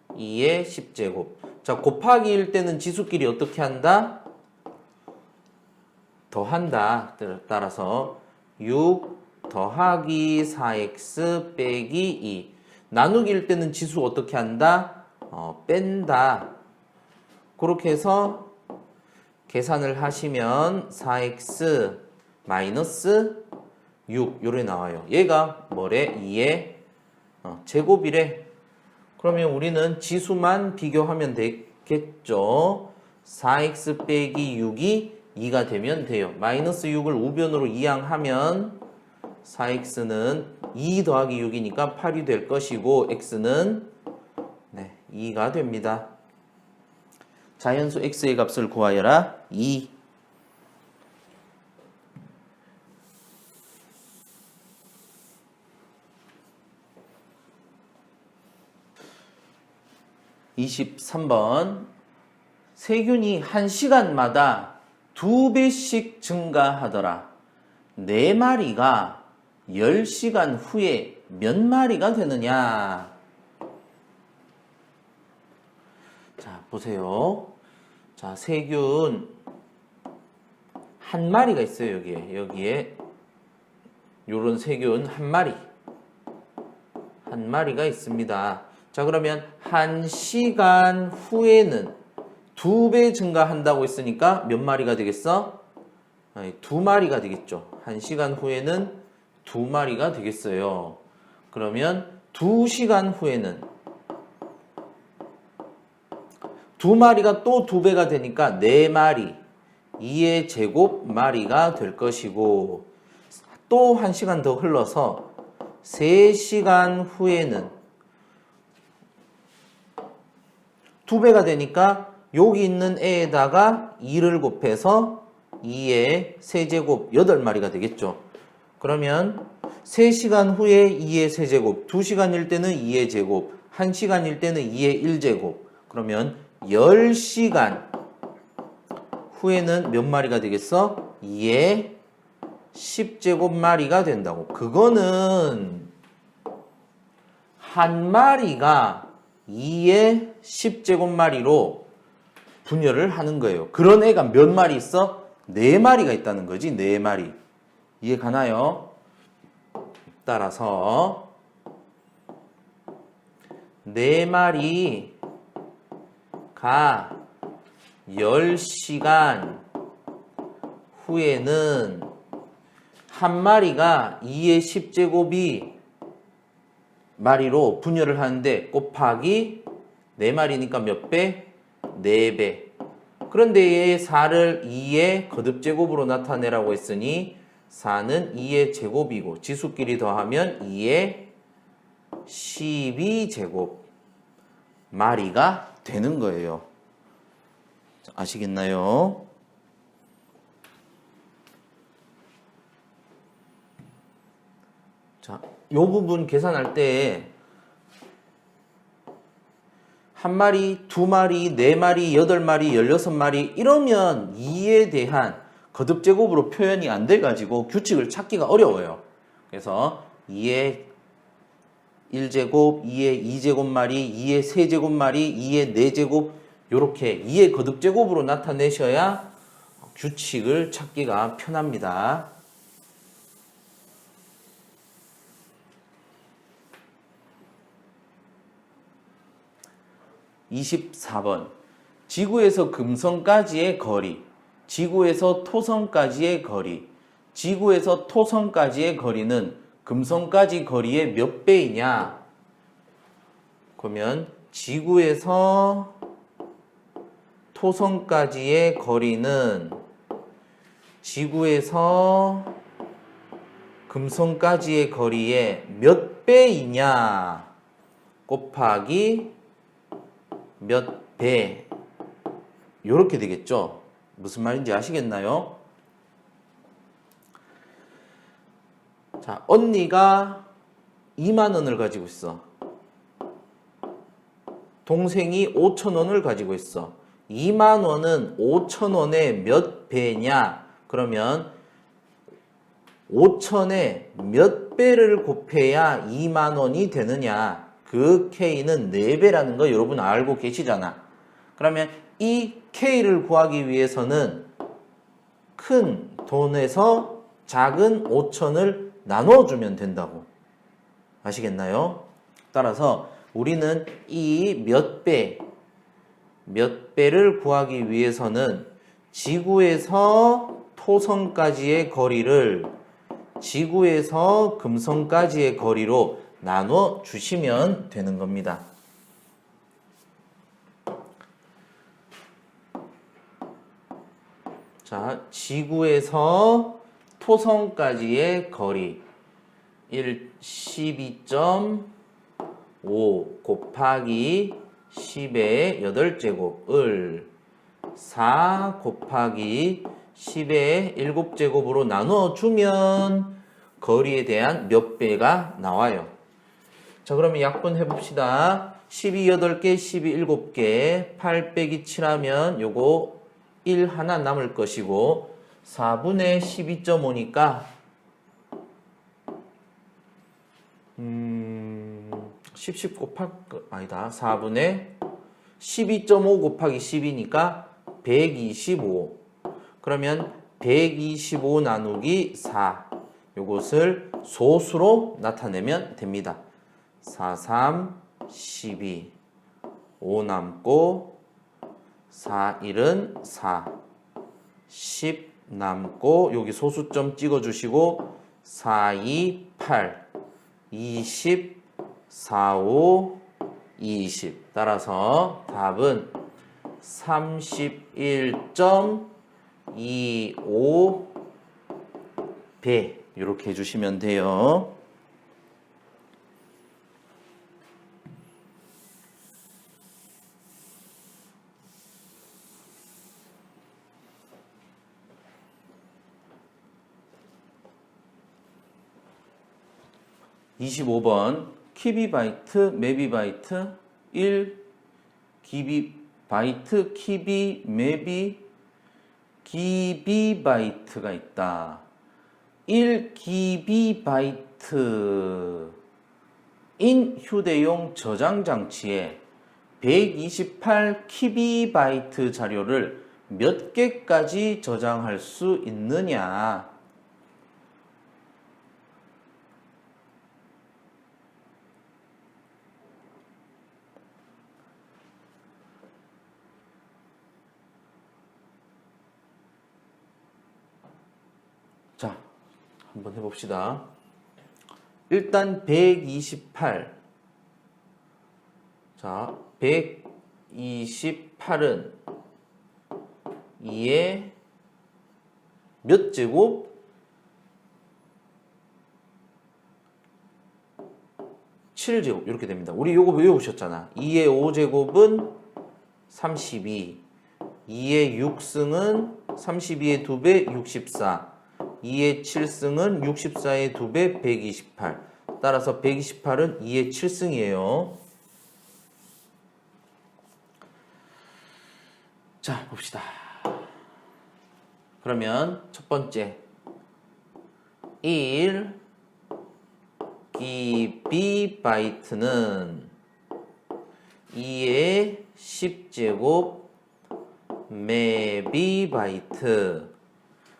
2의 10제곱. 자, 곱하기일 때는 지수끼리 어떻게 한다? 더한다. 따라서 6 더하기 4x 빼기 2 나누기일 때는 지수 어떻게 한다? 뺀다. 그렇게 해서 계산을 하시면 4x 마이너스 6 요래 나와요. 얘가 뭐래? 2의 제곱이래. 그러면 우리는 지수만 비교하면 되겠죠. 4x 빼기 6이 2가 되면 돼요. 마이너스 6을 우변으로 이항하면 4x는 2 더하기 6이니까 8이 될 것이고 x는 2가 됩니다. 자연수 x의 값을 구하여라. 2 23번 세균이 1시간마다 2배씩 증가하더라. 4마리가 10시간 후에 몇 마리가 되느냐? 자, 보세요. 자, 세균 한 마리가 있어요. 여기에 요런 세균 한 마리가 있습니다. 자, 그러면 1시간 후에는 2배 증가한다고 했으니까 몇 마리가 되겠어? 2마리가 되겠죠. 1시간 후에는 2마리가 되겠어요. 그러면 2시간 후에는 2마리가 또 2배가 되니까 4마리, 2의 제곱 마리가 될 것이고, 또 1시간 더 흘러서 3시간 후에는 2배가 되니까 여기 있는 애에다가 2를 곱해서 2의 세제곱 8마리가 되겠죠. 그러면 3시간 후에 2의 세제곱, 2시간일 때는 2의 제곱, 1시간일 때는 2의 1제곱. 그러면 10시간 후에는 몇 마리가 되겠어? 2의 10제곱 마리가 된다고. 그거는 한 마리가 2의 10제곱 마리로 분열을 하는 거예요. 그런 애가 몇 마리 있어? 4마리가 있다는 거지. 4마리. 이해 가나요? 따라서 4마리가 10시간 후에는 한 마리가 2의 10제곱이 마리로 분열을 하는데 곱하기 4마리니까 몇 배? 4배. 그런데 얘 4를 2의 거듭제곱으로 나타내라고 했으니 4는 2의 제곱이고 지수끼리 더하면 2의 12제곱 마리가 되는 거예요. 아시겠나요? 자, 요 부분 계산할 때 한 마리, 2마리, 4마리, 8마리, 16마리 이러면 2에 대한 거듭제곱으로 표현이 안 돼가지고 규칙을 찾기가 어려워요. 그래서 2의 1제곱, 2의 2제곱마리, 2의 세제곱마리, 2의 4제곱 요렇게 2의 거듭제곱으로 나타내셔야 규칙을 찾기가 편합니다. (24번) 지구에서 금성까지의 거리, 지구에서 토성까지의 거리, 지구에서 토성까지의 거리는 금성까지 거리의 몇 배이냐? 그러면 지구에서 토성까지의 거리는 지구에서 금성까지의 거리의 몇 배이냐? 곱하기 몇 배. 요렇게 되겠죠? 무슨 말인지 아시겠나요? 자, 언니가 2만 원을 가지고 있어. 동생이 5천 원을 가지고 있어. 2만 원은 5천 원의 몇 배냐? 그러면 5천에 몇 배를 곱해야 2만 원이 되느냐? 그 K는 4배라는 거 여러분 알고 계시잖아. 그러면 이 K를 구하기 위해서는 큰 돈에서 작은 5천을 나눠주면 된다고. 아시겠나요? 따라서 우리는 이 몇 배를 구하기 위해서는 지구에서 토성까지의 거리를 지구에서 금성까지의 거리로 나눠 주시면 되는 겁니다. 자, 지구에서 토성까지의 거리 12.5 곱하기 10의 8제곱을 4 곱하기 10의 7제곱으로 나눠주면 거리에 대한 몇 배가 나와요. 자, 그러면 약분해 봅시다. 12 8개, 12 7개, 8 빼기 7하면 요거 1 하나 남을 것이고 4분의 12.5니까 10 곱할 거 아니다. 4분의 12.5 곱하기 10이니까 125. 그러면 125 나누기 4. 요것을 소수로 나타내면 됩니다. 4, 3, 12, 5 남고 4, 1은 4, 10 남고 여기 소수점 찍어주시고 4, 2, 8, 20, 4, 5, 20 따라서 답은 31.25배 이렇게 해주시면 돼요. (25번) 키비바이트, 메비바이트 1 기비바이트, 키비, 메비, 기비바이트가 있다. 1 기비바이트 인 휴대용 저장 장치에 128 키비바이트 자료를 몇 개까지 저장할 수 있느냐? 자, 한번 해봅시다. 일단 128. 자, 128은 2의 몇 제곱? 7제곱 이렇게 됩니다. 우리 요거 외우셨잖아. 2의 5제곱은 32. 2의 6승은 32의 2배 64. 2의 7승은 64의 2배 128. 따라서 128은 2의 7승이에요. 자, 봅시다. 그러면 첫 번째 1 기비바이트는 2의 10제곱 메비바이트.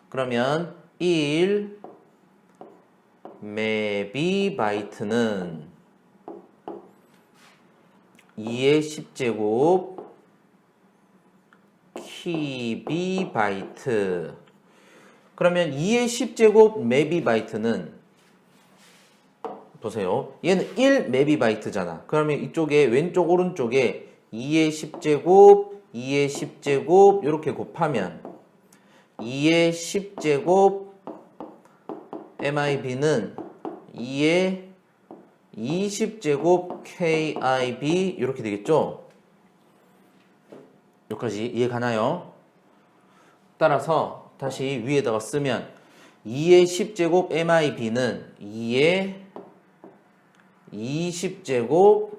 그러면 1 메비바이트는 2의 10제곱 키비바이트. 그러면 2의 10제곱 메비바이트는 보세요. 얘는 1 메비바이트잖아. 그러면 이쪽에 왼쪽 오른쪽에 2의 10제곱 2의 10제곱 이렇게 곱하면 2의 10제곱 MIB는 2의 20제곱 KIB 이렇게 되겠죠? 여기까지 이해 가나요? 따라서 다시 위에다가 쓰면 2의 10제곱 MIB는 2의 20제곱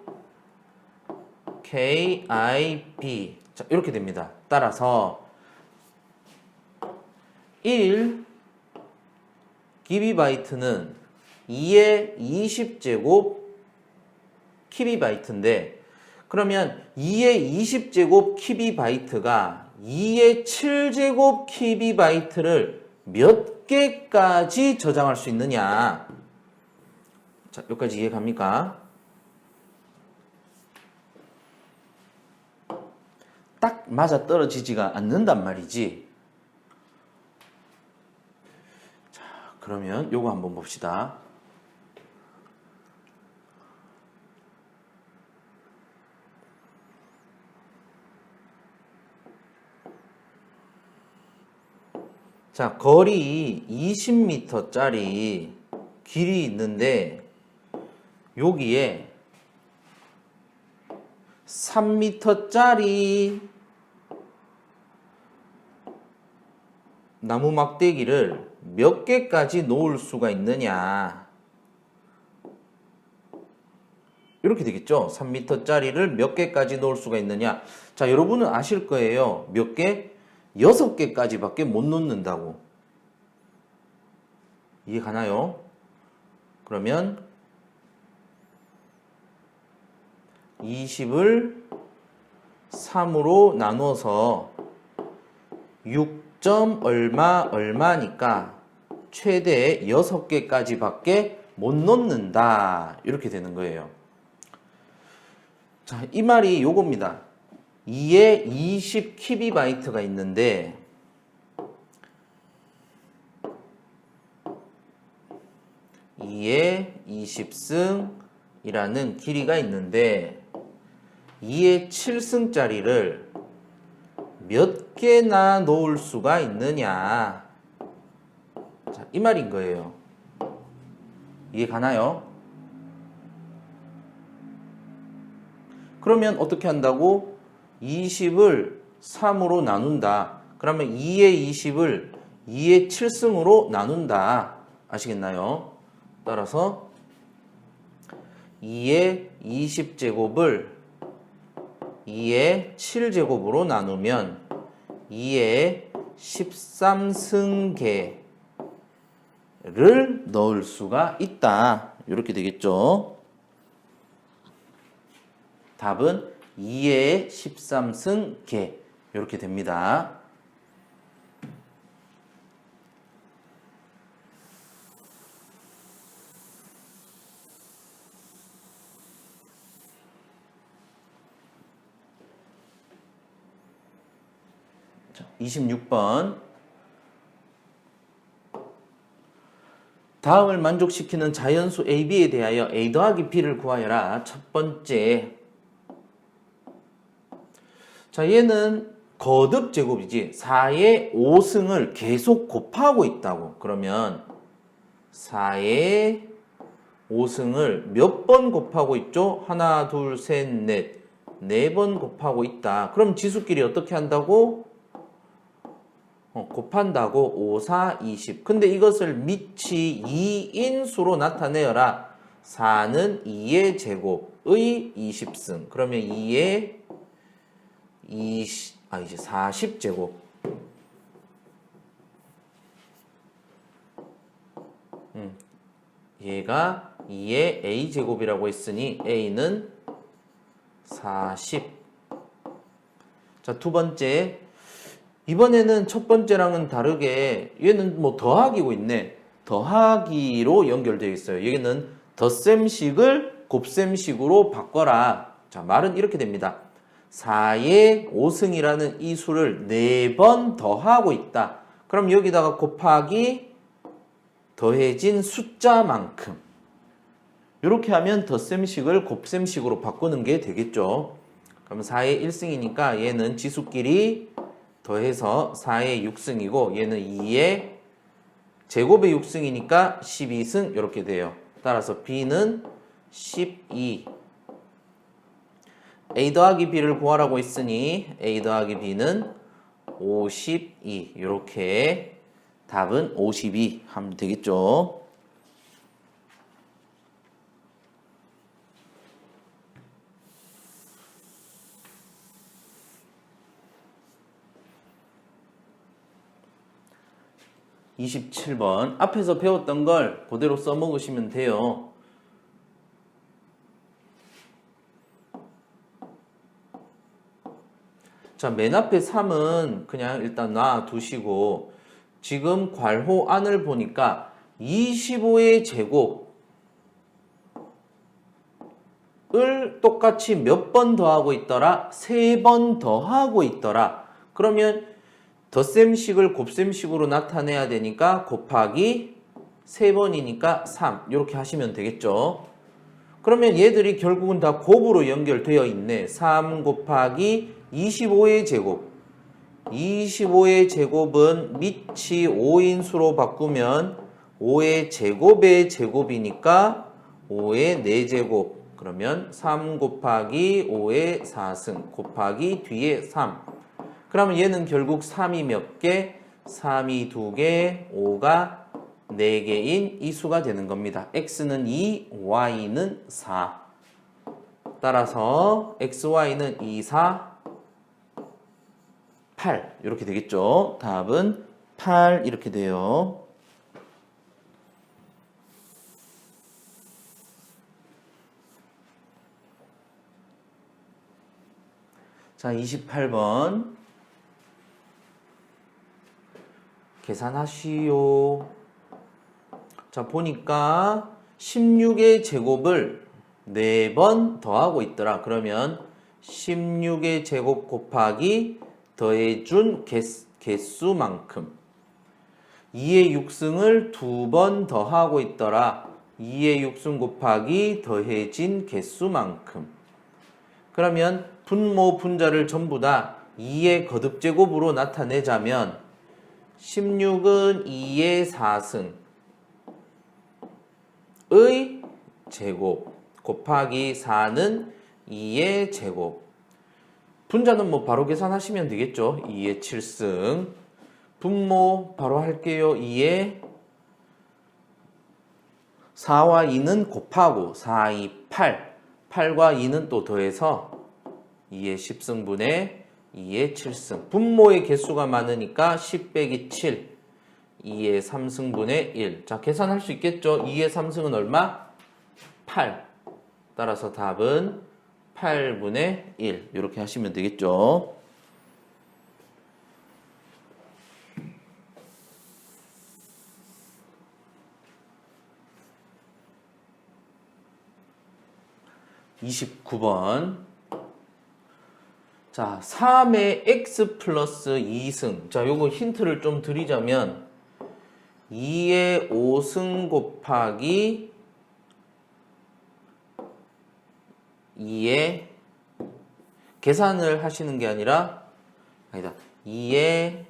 KIB. 자, 이렇게 됩니다. 따라서 1 기비바이트는 2의 20제곱 키비바이트인데, 그러면 2의 20제곱 키비바이트가 2의 7제곱 키비바이트를 몇 개까지 저장할 수 있느냐? 자, 여기까지 이해 갑니까? 딱 맞아 떨어지지가 않는단 말이지. 자, 그러면 요거 한번 봅시다. 자, 거리 20m짜리 길이 있는데 여기에 3m짜리 나무 막대기를 몇 개까지 놓을 수가 있느냐? 이렇게 되겠죠? 3m짜리를 몇 개까지 놓을 수가 있느냐? 자, 여러분은 아실 거예요. 몇 개? 6개까지 밖에 못 놓는다고. 이해 가나요? 그러면 20을 3으로 나눠서 6점 얼마니까 최대 6개까지 밖에 못 놓는다. 이렇게 되는 거예요. 자, 이 말이 요겁니다. 2에 20 키비바이트가 있는데 (2에 20승이라는) 길이가 있는데 2에 7승짜리를 몇 개나 놓을 수가 있느냐. 자, 이 말인 거예요. 이해 가나요? 그러면 어떻게 한다고? 20을 3으로 나눈다. 그러면 2의 20을 2의 7승으로 나눈다. 아시겠나요? 따라서 2의 20제곱을 2의 7제곱으로 나누면 2의 13승계를 넣을 수가 있다. 이렇게 되겠죠. 답은 2의 13승계 이렇게 됩니다. 자, 26번. 다음을 만족시키는 자연수 AB에 대하여 A 더하기 B를 구하여라. 첫 번째. 자, 얘는 거듭 제곱이지 4의 5승을 계속 곱하고 있다고. 그러면 4의 5승을 몇 번 곱하고 있죠? 하나, 둘, 셋, 넷. 4번 곱하고 있다. 그럼 지수끼리 어떻게 한다고? 곱한다고. 5, 4, 20. 근데 이것을 밑이 2인수로 나타내어라. 4는 2의 제곱의 20승. 그러면 2의 이제 40제곱. 얘가 2의 a제곱이라고 했으니 a는 40. 자, 두 번째. 이번에는 첫 번째랑은 다르게 얘는 뭐 더하기고 있네. 더하기로 연결되어 있어요. 여기는 덧셈식을 곱셈식으로 바꿔라. 자, 말은 이렇게 됩니다. 4의 5승이라는 이 수를 4번 더하고 있다. 그럼 여기다가 곱하기 더해진 숫자만큼. 이렇게 하면 덧셈식을 곱셈식으로 바꾸는 게 되겠죠. 그럼 4의 1승이니까 얘는 지수끼리 더해서 4의 6승이고 얘는 2의 제곱의 6승이니까 12승 이렇게 돼요. 따라서 B는 12. A 더하기 B를 구하라고 했으니 A 더하기 B는 52. 이렇게 답은 52 하면 되겠죠. (27번) 앞에서 배웠던 걸 그대로 써먹으시면 돼요. 자, 맨 앞에 3은 그냥 일단 놔두시고 지금 괄호 안을 보니까 25의 제곱을 똑같이 몇 번 더하고 있더라? 3번 더하고 있더라. 그러면 덧셈식을 곱셈식으로 나타내야 되니까 곱하기 3번이니까 3 이렇게 하시면 되겠죠. 그러면 얘들이 결국은 다 곱으로 연결되어 있네. 3 곱하기 25의 제곱. 25의 제곱은 밑이 5인수로 바꾸면 5의 제곱의 제곱이니까 5의 4제곱. 그러면 3 곱하기 5의 4승 곱하기 뒤에 3. 그러면 얘는 결국 3이 몇 개? 3이 2개, 5가 4개인 이 수가 되는 겁니다. x는 2, y는 4. 따라서 xy는 2, 4, 8 이렇게 되겠죠. 답은 8 이렇게 돼요. 자, 28번 계산하시오. 자, 보니까 16의 제곱을 4번 더하고 있더라. 그러면 16의 제곱 곱하기 더해준 개수만큼 2의 6승을 2번 더하고 있더라. 2의 6승 곱하기 더해진 개수만큼. 그러면 분모 분자를 전부 다 2의 거듭제곱으로 나타내자면 16은 2의 4승의 제곱 곱하기 4는 2의 제곱. 분자는 뭐 바로 계산하시면 되겠죠. 2의 7승. 분모 바로 할게요. 2의 4와 2는 곱하고 4, 2, 8. 8과 2는 또 더해서 2의 10승분의 2의 7승. 분모의 개수가 많으니까 10 빼기 7. 2의 3승분의 1. 자, 계산할 수 있겠죠? 2의 3승은 얼마? 8. 따라서 답은 8분의 1. 이렇게 하시면 되겠죠? (29번) 자, 3의 x 플러스 2승. 자, 요거 힌트를 좀 드리자면 2의 5승 곱하기 2의 계산을 하시는 게 아니라 2의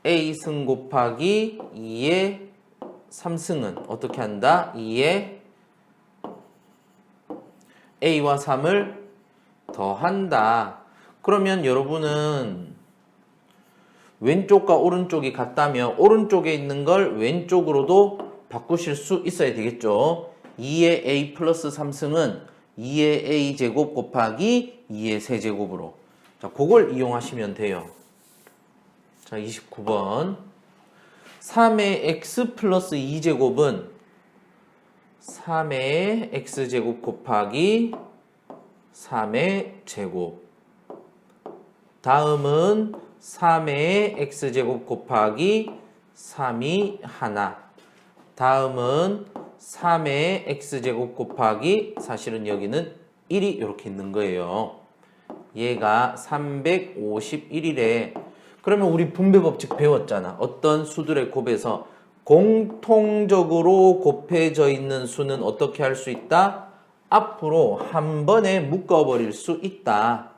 a승 곱하기 2의 3승은 어떻게 한다? 2의 a와 3을 더한다. 그러면 여러분은 왼쪽과 오른쪽이 같다면 오른쪽에 있는 걸 왼쪽으로도 바꾸실 수 있어야 되겠죠. 2의 a 플러스 3승은 2의 a 제곱 곱하기 2의 세제곱으로. 자, 그걸 이용하시면 돼요. 자, 29번. 3의 x 플러스 2제곱은 3의 x제곱 곱하기 3의 제곱. 다음은 3의 x제곱 곱하기 3이 하나. 다음은 3의 x제곱 곱하기 사실은 여기는 1이 이렇게 있는 거예요. 얘가 351이래. 그러면 우리 분배 법칙 배웠잖아. 어떤 수들의 곱에서 공통적으로 곱해져 있는 수는 어떻게 할 수 있다? 앞으로 한 번에 묶어버릴 수 있다.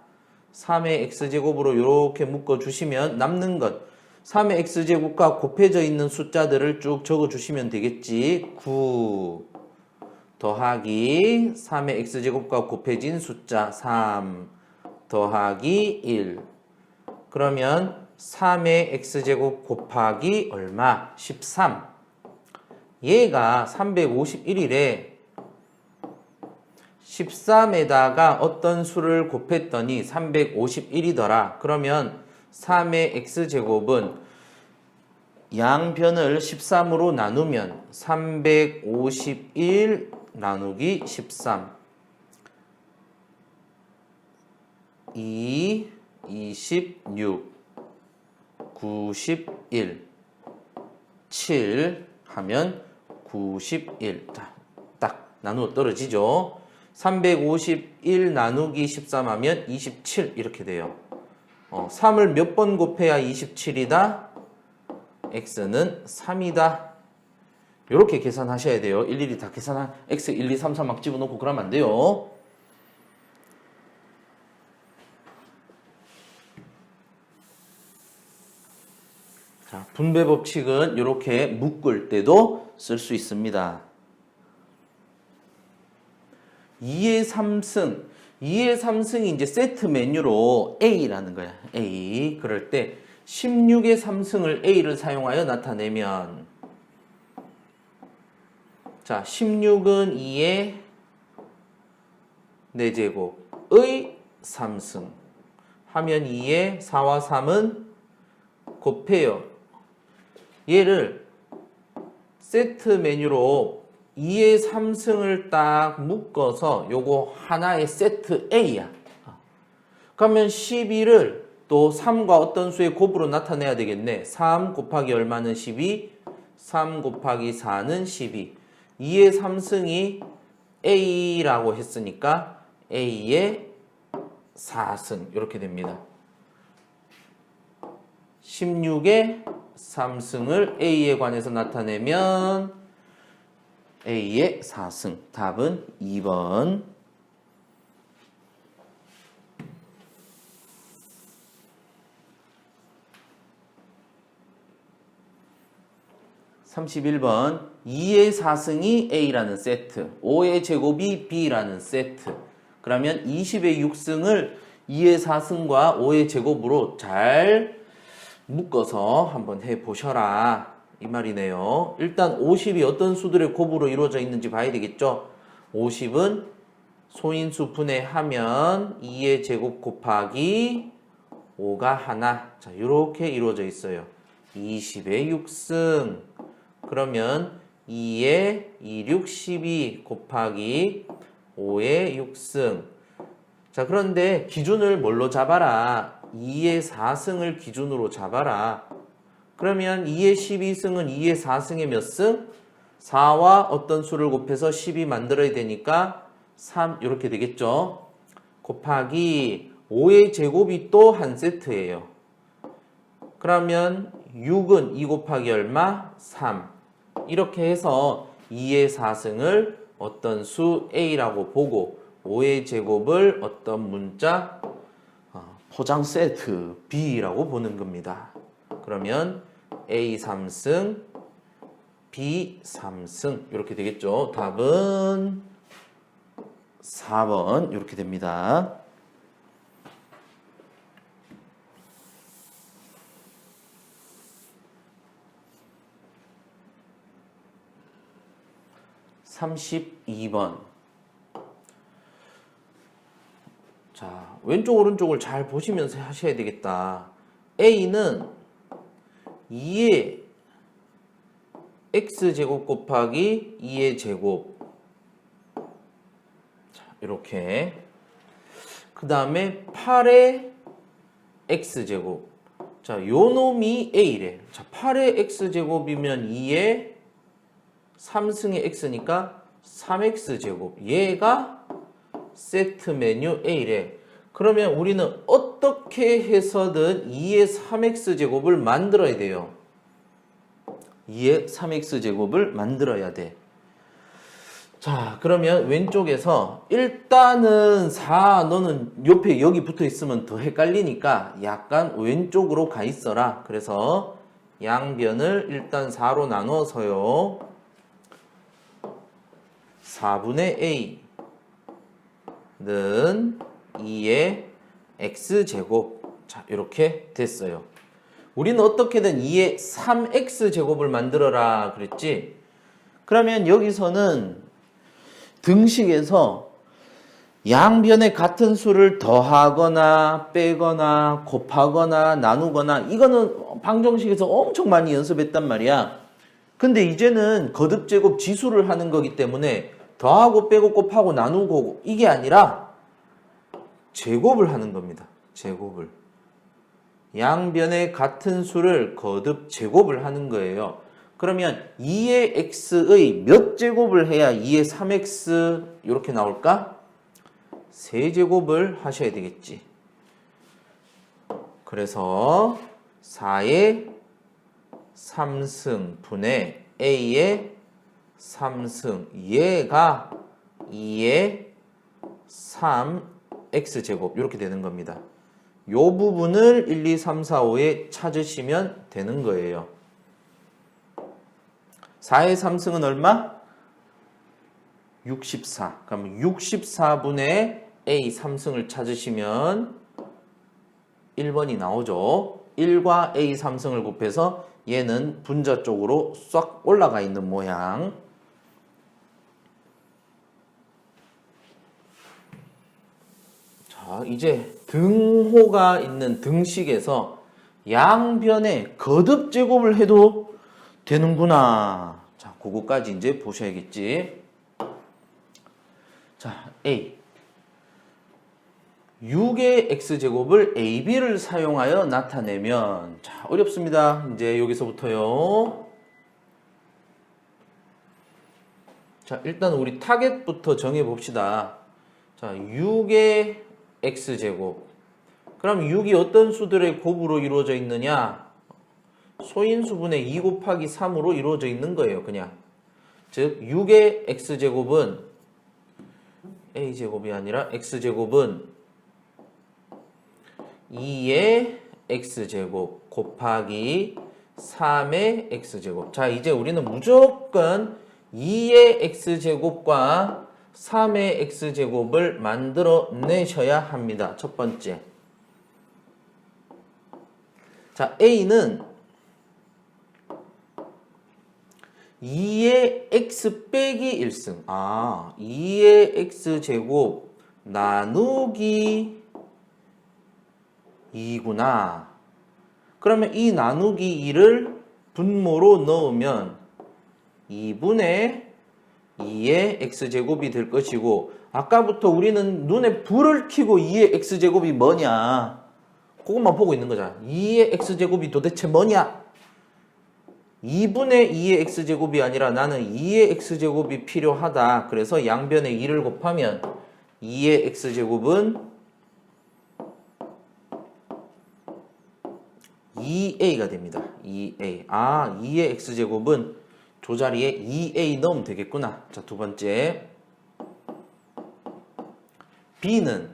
3의 x제곱으로 이렇게 묶어주시면 남는 것 3의 x제곱과 곱해져 있는 숫자들을 쭉 적어주시면 되겠지. 9 더하기 3의 x제곱과 곱해진 숫자 3 더하기 1. 그러면 3의 x제곱 곱하기 얼마? 13. 얘가 351이래. 13에다가 어떤 수를 곱했더니 351이더라. 그러면 3의 x제곱은 양변을 13으로 나누면 351 나누기 13 2, 26 91 7 하면 91. 자, 딱 나누어 떨어지죠. 351 나누기 13 하면 27 이렇게 돼요. 3을 몇 번 곱해야 27이다? x는 3이다. 이렇게 계산하셔야 돼요. 일일이 다 계산한 x 1, 2, 3, 4 막 집어넣고 그러면 안 돼요. 자, 분배 법칙은 이렇게 묶을 때도 쓸 수 있습니다. 2의 3승. 2의 3승이 이제 세트 메뉴로 A라는 거야. A. 그럴 때 16의 3승을 A를 사용하여 나타내면 자, 16은 2의 4제곱의 3승 하면 2의 4와 3은 곱해요. 얘를 세트 메뉴로 2의 3승을 딱 묶어서 요거 하나의 세트 A야. 그러면 12를 또 3과 어떤 수의 곱으로 나타내야 되겠네. 3 곱하기 얼마는 12? 3 곱하기 4는 12. 2의 3승이 A라고 했으니까 A의 4승 이렇게 됩니다. 16의 3승을 A에 관해서 나타내면 A의 4승. 답은 2번. 31번 2의 4승이 A라는 세트, 5의 제곱이 B라는 세트. 그러면 20의 6승을 2의 4승과 5의 제곱으로 잘 묶어서 한번 해보셔라 이 말이네요. 일단 50이 어떤 수들의 곱으로 이루어져 있는지 봐야 되겠죠. 50은 소인수 분해하면 2의 제곱 곱하기 5가 하나. 자, 이렇게 이루어져 있어요. 20의 6승. 그러면 2의 2, 6, 12 곱하기 5의 6승. 자, 그런데 기준을 뭘로 잡아라? 2의 4승을 기준으로 잡아라. 그러면 2의 12승은 2의 4승의 몇 승? 4와 어떤 수를 곱해서 12 만들어야 되니까 3 이렇게 되겠죠. 곱하기 5의 제곱이 또 한 세트예요. 그러면 6은 2 곱하기 얼마? 3. 이렇게 해서 2의 4승을 어떤 수 A라고 보고 5의 제곱을 어떤 문자 포장 세트 B라고 보는 겁니다. 그러면 A 3승, B 3승 이렇게 되겠죠. 답은 4번 이렇게 됩니다. (32번) 자, 왼쪽 오른쪽을 잘 보시면서 하셔야 되겠다. A는 2의 x제곱 곱하기 2의 제곱. 자, 이렇게. 그 다음에 8의 x제곱. 자, 요 놈이 A래. 자, 8의 x제곱이면 2의 3승의 x니까 3x제곱. 얘가 세트 메뉴 A래. 그러면 우리는 어떻게 해서든 2의 3x제곱을 만들어야 돼요. 2의 3x제곱을 만들어야 돼. 자, 그러면 왼쪽에서 일단은 4 너는 옆에 여기 붙어 있으면 더 헷갈리니까 약간 왼쪽으로 가 있어라. 그래서 양변을 일단 4로 나눠서요. 4분의 A는 2의 x제곱. 자, 이렇게 됐어요. 우리는 어떻게든 2의 3x제곱을 만들어라 그랬지? 그러면 여기서는 등식에서 양변에 같은 수를 더하거나 빼거나 곱하거나 나누거나 이거는 방정식에서 엄청 많이 연습했단 말이야. 근데 이제는 거듭제곱 지수를 하는 거기 때문에 더하고 빼고 곱하고 나누고 이게 아니라 제곱을 하는 겁니다. 제곱을. 양변에 같은 수를 거듭 제곱을 하는 거예요. 그러면 2의 x의 몇 제곱을 해야 2의 3x 이렇게 나올까? 3제곱을 하셔야 되겠지. 그래서 4의 3승 분의 A의 3승 얘가 2의 3x제곱 이렇게 되는 겁니다. 요 부분을 1, 2, 3, 4, 5에 찾으시면 되는 거예요. 4의 3승은 얼마? 64. 그럼 64분의 A 3승을 찾으시면 1번이 나오죠. 1과 A 3승을 곱해서 얘는 분자 쪽으로 싹 올라가 있는 모양. 자, 이제 등호가 있는 등식에서 양변에 거듭 제곱을 해도 되는구나. 자, 그거까지 이제 보셔야겠지. 자, A. 6의 x제곱을 AB를 사용하여 나타내면, 자, 어렵습니다. 이제 여기서부터요. 자, 일단 우리 타겟부터 정해 봅시다. 자, 6의 x제곱. 그럼 6이 어떤 수들의 곱으로 이루어져 있느냐? 소인수분의 2 곱하기 3으로 이루어져 있는 거예요, 그냥. 즉, 6의 x제곱은 a제곱이 아니라 x제곱은 2의 x제곱 곱하기 3의 x제곱. 자, 이제 우리는 무조건 2의 x제곱과 3의 x제곱을 만들어 내셔야 합니다. 첫 번째. 자, a는 2의 x 빼기 1승. 2의 x제곱 나누기 2구나. 그러면 이 나누기 2를 분모로 넣으면 2분의 2의 x제곱이 될 것이고, 아까부터 우리는 눈에 불을 켜고 2의 x제곱이 뭐냐? 그것만 보고 있는 거잖아. 2의 x제곱이 도대체 뭐냐? 2분의 2의 x제곱이 아니라 나는 2의 x제곱이 필요하다. 그래서 양변에 2를 곱하면 2의 x제곱은 2a가 됩니다. 2a. 2의 x제곱은 조 자리에 2a 넣으면 되겠구나. 자, 두 번째. b는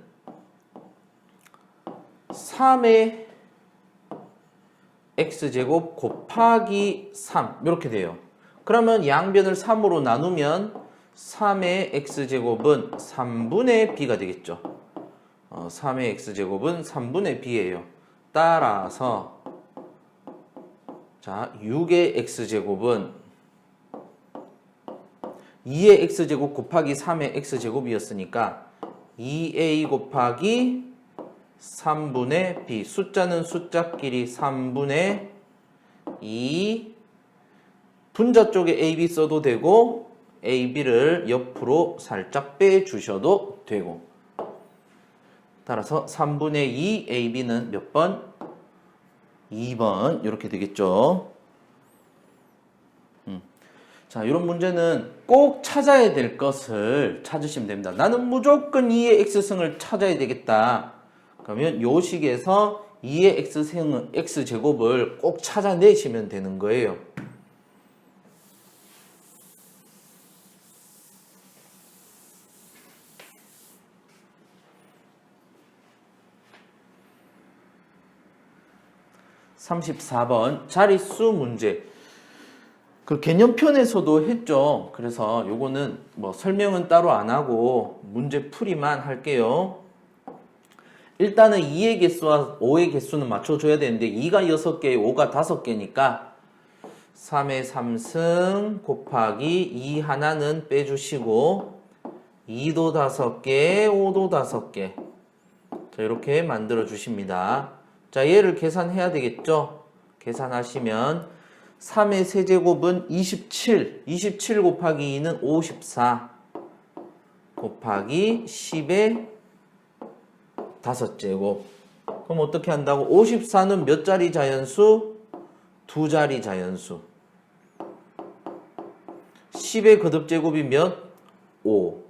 3의 x제곱 곱하기 3 이렇게 돼요. 그러면 양변을 3으로 나누면 3의 x제곱은 3분의 b가 되겠죠. 3의 x제곱은 3분의 b예요. 따라서 자, 6의 x제곱은 2의 x제곱 곱하기 3의 x제곱이었으니까 2a 곱하기 3분의 b. 숫자는 숫자끼리 3분의 2. 분자 쪽에 ab 써도 되고 ab를 옆으로 살짝 빼주셔도 되고. 따라서 3분의 2 ab는 몇 번? 2번 이렇게 되겠죠. 자, 이런 문제는 꼭 찾아야 될 것을 찾으시면 됩니다. 나는 무조건 2의 x승을 찾아야 되겠다. 그러면 요 식에서 2의 x제곱을 꼭 찾아내시면 되는 거예요. (34번) 자릿수 문제. 그 개념편에서도 했죠. 그래서 요거는 뭐 설명은 따로 안 하고 문제 풀이만 할게요. 일단은 2의 개수와 5의 개수는 맞춰줘야 되는데 2가 6개, 5가 5개니까 3의 3승 곱하기 2 하나는 빼주시고 2도 5개, 5도 5개. 자, 이렇게 만들어 주십니다. 자, 얘를 계산해야 되겠죠? 계산하시면 3의 세제곱은 27. 27 곱하기 2는 54. 곱하기 10의 5제곱. 그럼 어떻게 한다고? 54는 몇 자리 자연수? 2자리 자연수. 10의 거듭제곱이 몇? 5.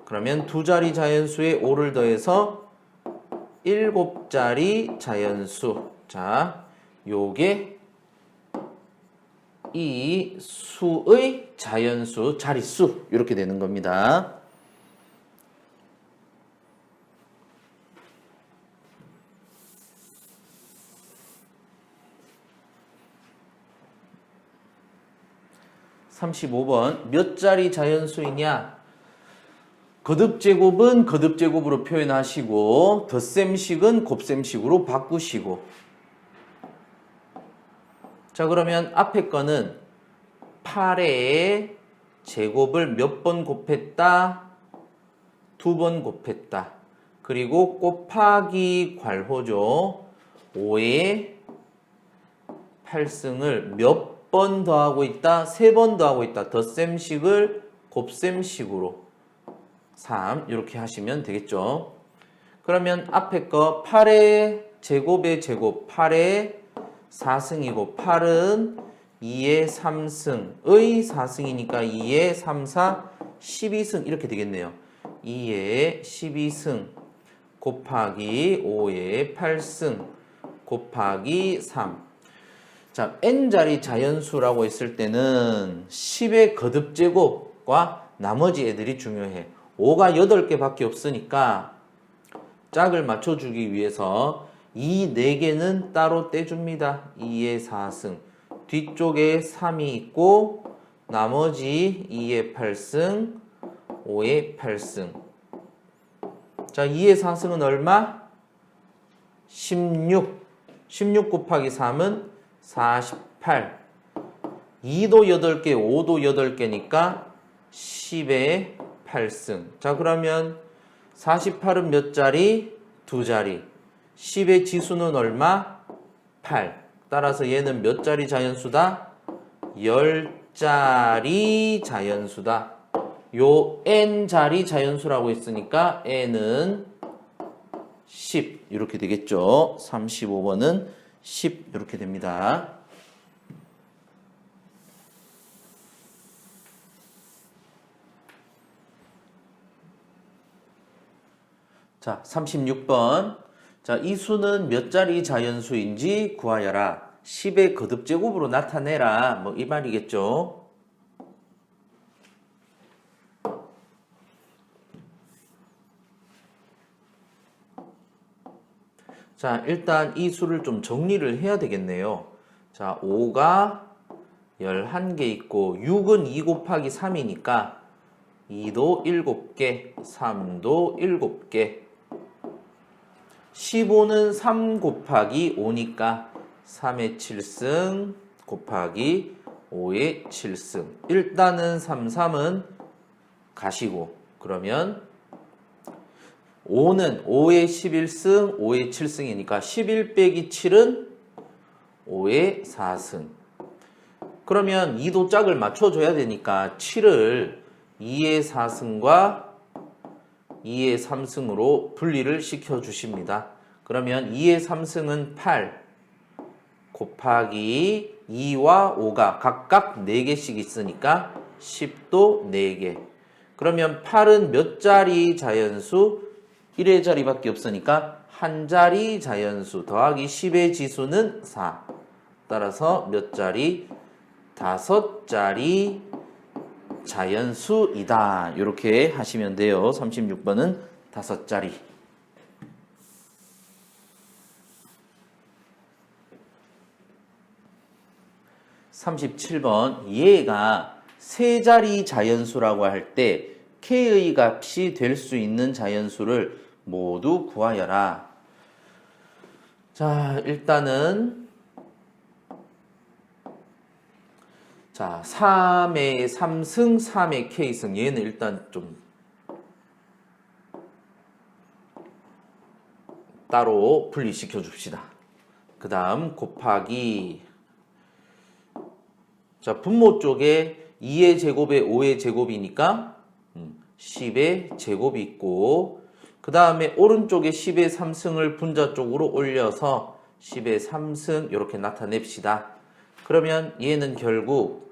그러면 2자리 자연수에 5를 더해서 7자리 자연수. 자, 요게 이 수의 자연수, 자릿수 이렇게 되는 겁니다. (35번) 몇 자리 자연수이냐? 거듭제곱은 거듭제곱으로 표현하시고 덧셈식은 곱셈식으로 바꾸시고. 자, 그러면 앞에 거는 8의 제곱을 몇 번 곱했다? 2번 곱했다. 그리고 곱하기 괄호죠. 5의 8승을 몇 번 더하고 있다? 3번 더하고 있다. 덧셈식을 곱셈식으로 3 이렇게 하시면 되겠죠. 그러면 앞에 거 8의 제곱의 제곱 8의 4승이고 8은 2의 3승의 4승이니까 2의 3, 4, 12승 이렇게 되겠네요. 2의 12승 곱하기 5의 8승 곱하기 3. 자, n자리 자연수라고 했을 때는 10의 거듭제곱과 나머지 애들이 중요해. 5가 8개밖에 없으니까 짝을 맞춰주기 위해서 이 4개는 따로 떼줍니다. 2의 4승. 뒤쪽에 3이 있고 나머지 2의 8승, 5의 8승. 자, 2의 4승은 얼마? 16. 16 곱하기 3은 48. 2도 8개, 5도 8개니까 10의 8승. 자, 그러면 48은 몇 자리? 2자리. 10의 지수는 얼마? 8. 따라서 얘는 몇 자리 자연수다? 10자리 자연수다. 요 n자리 자연수라고 했으니까 n은 10 이렇게 되겠죠. 35번은 10 이렇게 됩니다. 자, 36번. 자, 이 수는 몇 자리 자연수인지 구하여라. 10의 거듭제곱으로 나타내라. 뭐 이 말이겠죠. 자, 일단 이 수를 좀 정리를 해야 되겠네요. 자, 5가 11개 있고 6은 2 곱하기 3이니까 2도 7개, 3도 7개. 15는 3 곱하기 5니까 3의 7승 곱하기 5의 7승. 일단은 3은 가시고 그러면 5는 5의 11승, 5의 7승이니까 11 빼기 7은 5의 4승. 그러면 2도 짝을 맞춰줘야 되니까 7을 2의 4승과 2의 3승으로 분리를 시켜주십니다. 그러면 2의 3승은 8 곱하기 2와 5가 각각 4개씩 있으니까 10도 4개. 그러면 8은 몇 자리 자연수? 1의 자리밖에 없으니까 한 자리 자연수 더하기 10의 지수는 4. 따라서 몇 자리? 5자리 자연수이다. 이렇게 하시면 돼요. 36번은 5자리. 37번. 얘가 세 자리 자연수라고 할 때 k의 값이 될 수 있는 자연수를 모두 구하여라. 자, 일단은 자, 3의 3승, 3의 k승. 얘는 일단 좀 따로 분리시켜 줍시다. 그 다음 곱하기. 자, 분모 쪽에 2의 제곱에 5의 제곱이니까 10의 제곱이 있고, 그 다음에 오른쪽에 10의 3승을 분자 쪽으로 올려서 10의 3승 이렇게 나타냅시다. 그러면 얘는 결국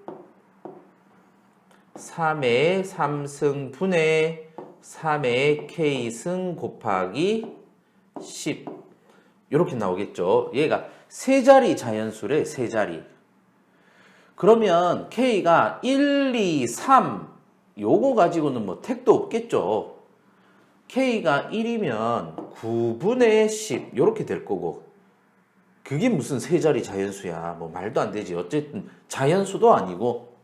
3의 3승 분의 3의 k승 곱하기 10 이렇게 나오겠죠. 얘가 세 자리 자연수래. 세 자리. 그러면 k가 1, 2, 3 요거 가지고는 뭐 택도 없겠죠. k가 1이면 9분의 10 이렇게 될 거고, 그게 무슨 세 자리 자연수야. 뭐 말도 안 되지. 어쨌든 자연수도 아니고.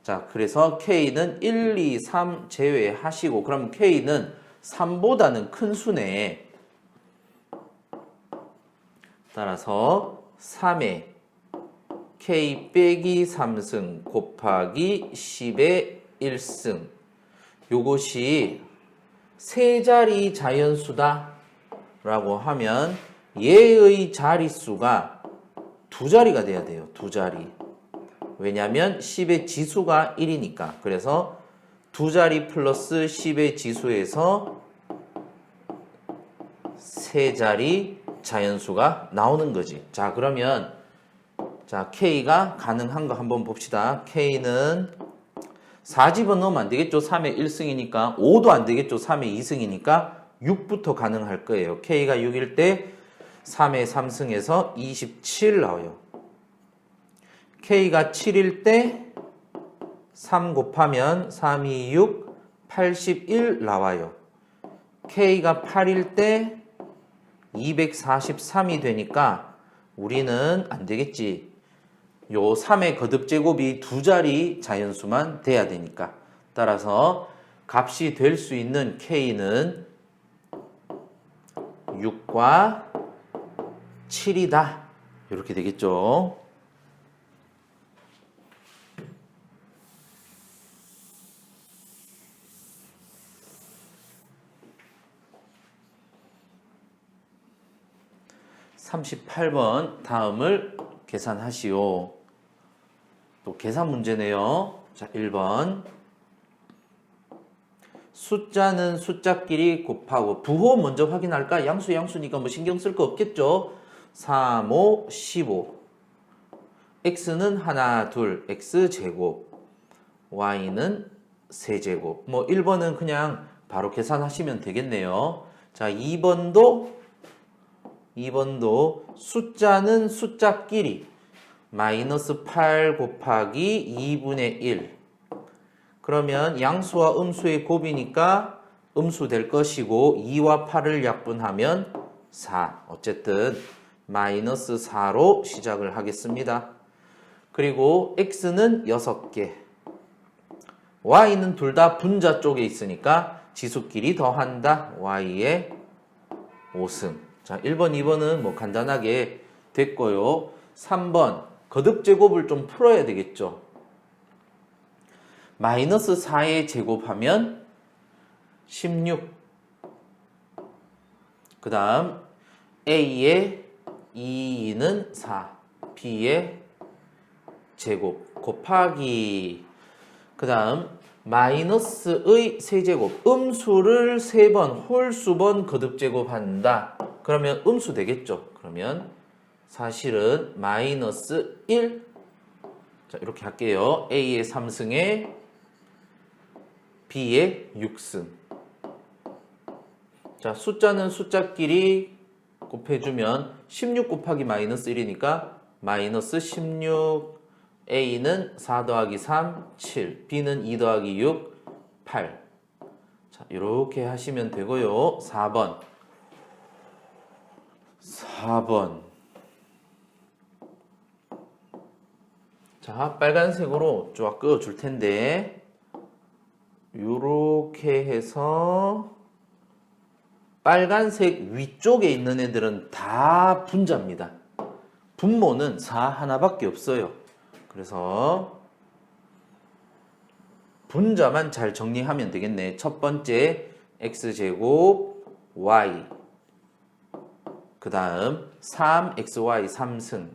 자, 그래서 k는 1, 2, 3 제외하시고, 그럼 k는 3보다는 큰 수네. 따라서 3의 k 빼기 3승 곱하기 10의 1승. 요것이 세 자리 자연수다 라고 하면 얘의 자릿수가 2자리가 돼야 돼요. 2자리. 왜냐하면 10의 지수가 1이니까. 그래서 2자리 플러스 10의 지수에서 세 자리 자연수가 나오는 거지. 자, 그러면 자, K가 가능한 거 한번 봅시다. K는 4 집어넣으면 안 되겠죠. 3의 1승이니까. 5도 안 되겠죠. 3의 2승이니까 6부터 가능할 거예요. K가 6일 때 3의 3승에서 27 나와요. K가 7일 때 3 곱하면 3, 2, 6, 81 나와요. K가 8일 때 243이 되니까 우리는 안 되겠지. 요 3의 거듭제곱이 두 자리 자연수만 돼야 되니까. 따라서 값이 될 수 있는 K는 6과 7이다. 이렇게 되겠죠. (38번) 다음을 계산하시오. 또 계산 문제네요. 자, 1번. 숫자는 숫자끼리 곱하고 부호 먼저 확인할까? 양수니까 뭐 신경 쓸 거 없겠죠? 3, 5, 15. x는 하나, 둘, x제곱. y는 세제곱. 뭐 1번은 그냥 바로 계산하시면 되겠네요. 자, 2번도 숫자는 숫자끼리 마이너스 8 곱하기 2분의 1. 그러면 양수와 음수의 곱이니까 음수 될 것이고 2와 8을 약분하면 4. 어쨌든 마이너스 4로 시작을 하겠습니다. 그리고 x는 6개. y는 둘 다 분자 쪽에 있으니까 지수끼리 더한다. y의 5승. 자, 1번, 2번은 뭐 간단하게 됐고요. 3번, 거듭제곱을 좀 풀어야 되겠죠. 마이너스 4의 제곱하면 16. 그 다음 A의 2는 4, B의 제곱 곱하기 그 다음 마이너스의 세제곱, 음수를 3번, 홀수번 거듭제곱한다. 그러면 음수 되겠죠. 그러면 사실은 마이너스 1. 자, 이렇게 할게요. A의 3승에 B의 6승. 자, 숫자는 숫자끼리 곱해주면 16 곱하기 마이너스 1이니까 마이너스 16. A는 4 더하기 3, 7. B는 2 더하기 6, 8. 자, 이렇게 하시면 되고요. 4번. 자, 빨간색으로 쫙 그어줄 텐데, 요렇게 해서, 빨간색 위쪽에 있는 애들은 다 분자입니다. 분모는 4 하나밖에 없어요. 그래서, 분자만 잘 정리하면 되겠네. 첫 번째, x제곱, y. 그 다음, 3xy 3승.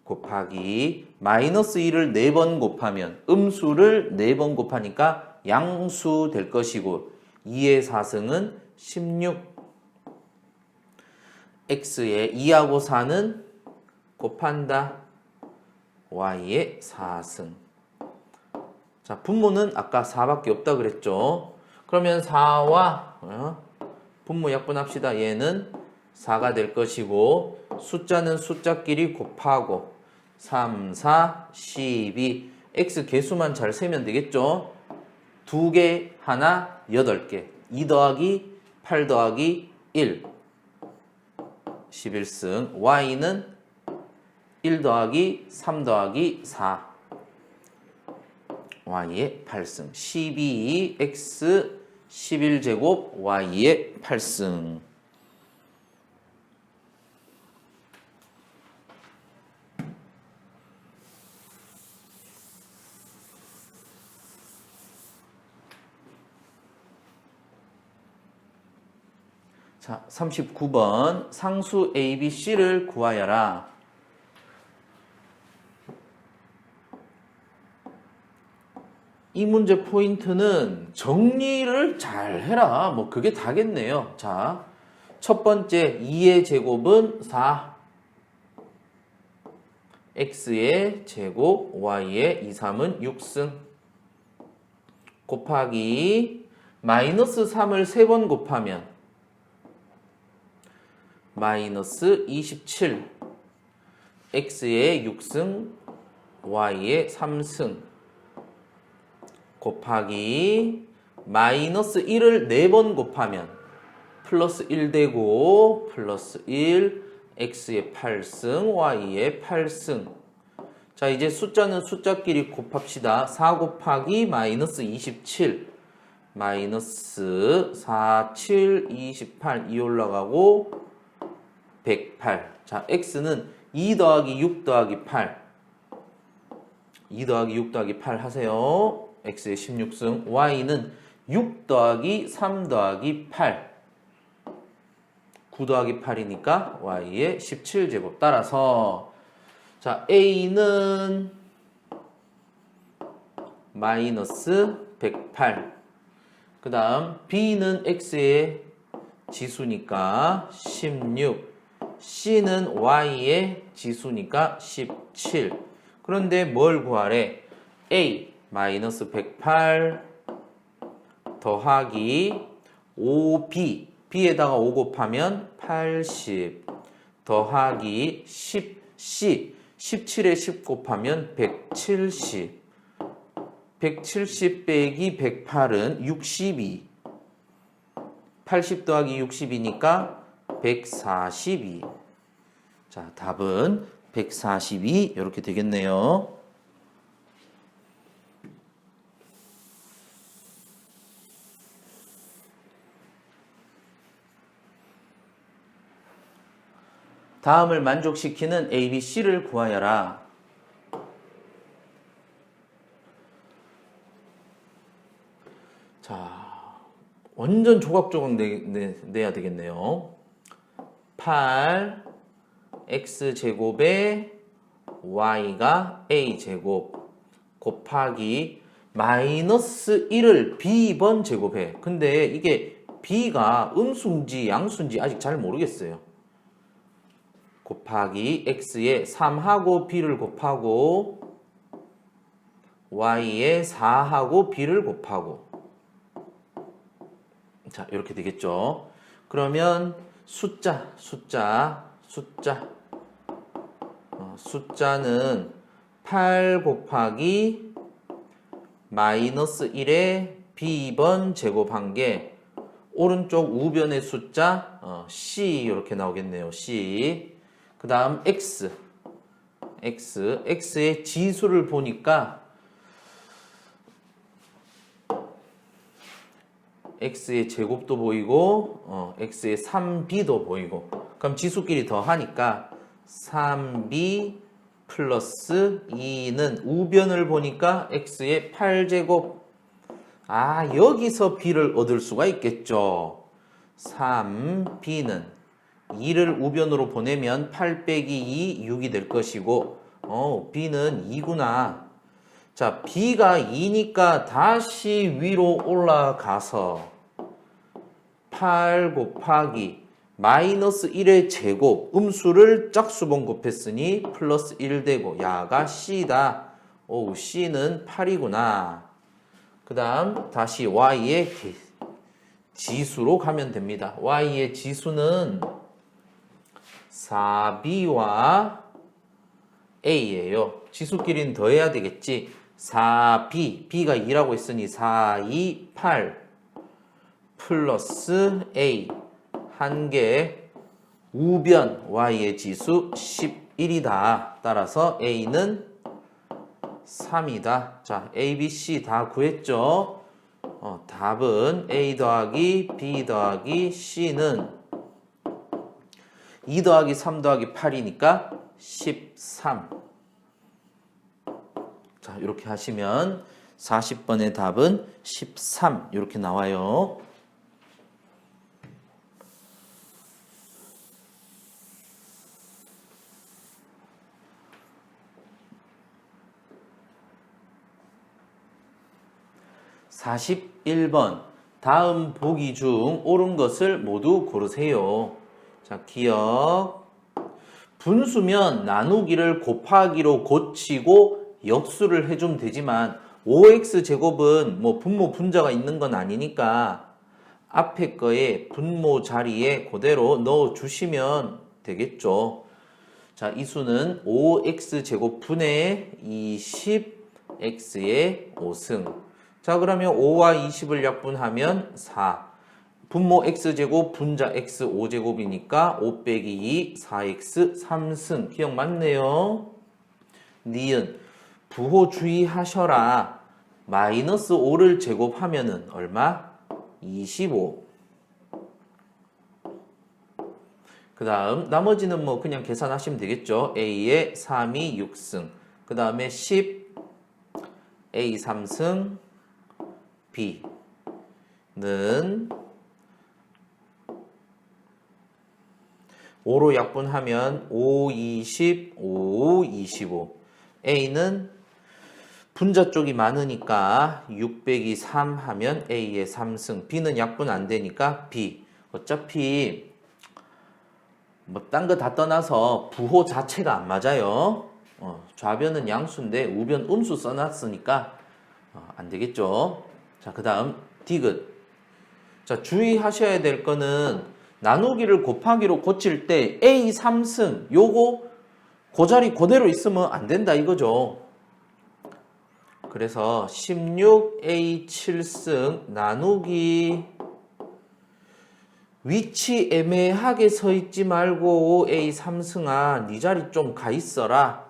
곱하기 마이너스 1을 4번 곱하면 음수를 4번 곱하니까 양수 될 것이고 2의 4승은 16. x의 2하고 4는 곱한다. y의 4승. 자, 분모는 아까 4밖에 없다 그랬죠. 그러면 4와 분모 약분합시다. 얘는 4가 될 것이고 숫자는 숫자끼리 곱하고 3, 4, 12. x 개수만 잘 세면 되겠죠. 2개, 하나, 8개. 2 더하기 8 더하기 1. 11승. y는 1 더하기 3 더하기 4. y의 8승. 12x 11제곱 y의 8승. 자, 39번 상수 ABC를 구하여라. 이 문제 포인트는 정리를 잘 해라. 뭐 그게 다겠네요. 자, 첫 번째 2의 제곱은 4. x의 제곱 y의 2, 3은 6승 곱하기 마이너스 3을 3번 곱하면 마이너스 27 x의 6승 y의 3승 곱하기 마이너스 1을 4번 곱하면 플러스 1 되고 플러스 1 x의 8승 y의 8승. 자, 이제 숫자는 숫자끼리 곱합시다. 4 곱하기 마이너스 27 마이너스 4, 7, 28 2 올라가고 108. 자, x는 2 더하기 6 더하기 8 2 더하기 6 더하기 8 하세요. x의 16승 y는 6 더하기 3 더하기 8 9 더하기 8이니까 y의 17제곱. 따라서 자, a는 마이너스 108. 그 다음 b는 x의 지수니까 16. c는 y의 지수니까 17. 그런데 뭘 구하래? a 마이너스 108 더하기 5b b에다가 5 곱하면 80 더하기 10c 17에 10 곱하면 170 170 빼기 108은 62 80 더하기 60이니까 142. 자, 답은 142 이렇게 되겠네요. 다음을 만족시키는 A, B, C를 구하여라. 자, 완전 조각조각 내야 되겠네요. 8 x제곱에 y가 a제곱 곱하기 마이너스 1을 b번 제곱해. 근데 이게 b가 음수인지 양수인지 아직 잘 모르겠어요. 곱하기 x에 3하고 b를 곱하고 y에 4하고 b를 곱하고. 자, 이렇게 되겠죠. 그러면 숫자는 8 곱하기 마이너스 1에 b번 제곱한 게 오른쪽 우변의 숫자 c 이렇게 나오겠네요. c. 그 다음 x의 지수를 보니까 x의 제곱도 보이고 x의 3b도 보이고, 그럼 지수끼리 더하니까 3b 플러스 2는 우변을 보니까 x의 8제곱. 아, 여기서 b를 얻을 수가 있겠죠. 3b는 2를 우변으로 보내면 8 빼기 2 6이 될 것이고 b는 2구나. 자, b가 2니까 다시 위로 올라가서 8 곱하기 마이너스 1의 제곱, 음수를 짝수번 곱했으니 플러스 1 되고 야가 c다. 오, c는 8이구나. 그 다음 다시 y의 지수로 가면 됩니다. y의 지수는 4b와 a예요. 지수끼리는 더해야 되겠지. 4b, b가 2라고 했으니 4, 2, 8 플러스 a 한 개 우변 y의 지수 11이다. 따라서 a는 3이다. 자, a, b, c 다 구했죠. 답은 a 더하기 b 더하기 c는 2 더하기 3 더하기 8이니까 13. 자, 이렇게 하시면 40번의 답은 13 이렇게 나와요. (41번) 다음 보기 중 옳은 것을 모두 고르세요. 자, 기억 분수면 나누기를 곱하기로 고치고 역수를 해주면 되지만 5x제곱은 뭐 분모 분자가 있는 건 아니니까 앞에 거에 분모 자리에 그대로 넣어 주시면 되겠죠. 자, 이 수는 5x제곱 분의 20x의 5승. 자, 그러면 5와 20을 약분하면 4. 분모 x제곱 분자 x 5제곱이니까 5 빼기 2 4x 3승. 기억 맞네요. 니은 부호 주의하셔라. 마이너스 5를 제곱하면은 얼마? 25. 그 다음 나머지는 뭐 그냥 계산하시면 되겠죠. a의 3이 6승. 그 다음에 10 a 3승 b는 5로 약분하면 5, 20, 5, 25. A는 분자 쪽이 많으니까 6 빼기 3 하면 A의 3승. B는 약분 안 되니까 B. 어차피 뭐 딴 거 다 떠나서 부호 자체가 안 맞아요. 좌변은 양수인데 우변 음수 써놨으니까 안 되겠죠. 자, 그 다음 디귿. 자, 주의하셔야 될 거는 나누기를 곱하기로 고칠 때 A 3승 요거 그 자리 그대로 있으면 안 된다 이거죠. 그래서 16A 7승 나누기 위치 애매하게 서 있지 말고 A 3승아 네 자리 좀 가 있어라.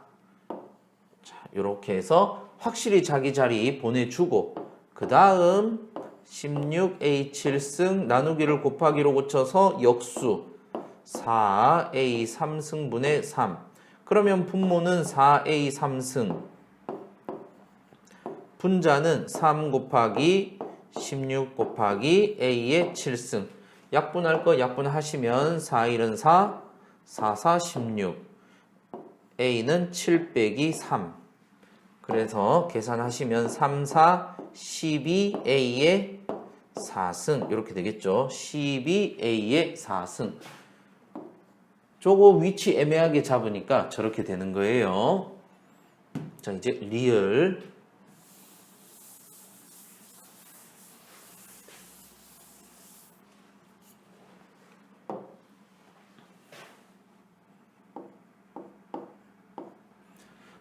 자, 요렇게 해서 확실히 자기 자리 보내주고 그 다음 16A 7승 나누기를 곱하기로 고쳐서 역수 4A 3승분의 3. 그러면 분모는 4A 3승. 분자는 3 곱하기 16 곱하기 A의 7승. 약분할 거 약분하시면 4, 1은 4, 4, 4, 16. A는 7 빼기 3. 그래서 계산하시면 3, 4, 12A의 4승 이렇게 되겠죠. 12A의 4승. 저거 위치 애매하게 잡으니까 저렇게 되는 거예요. 자, 이제 리을.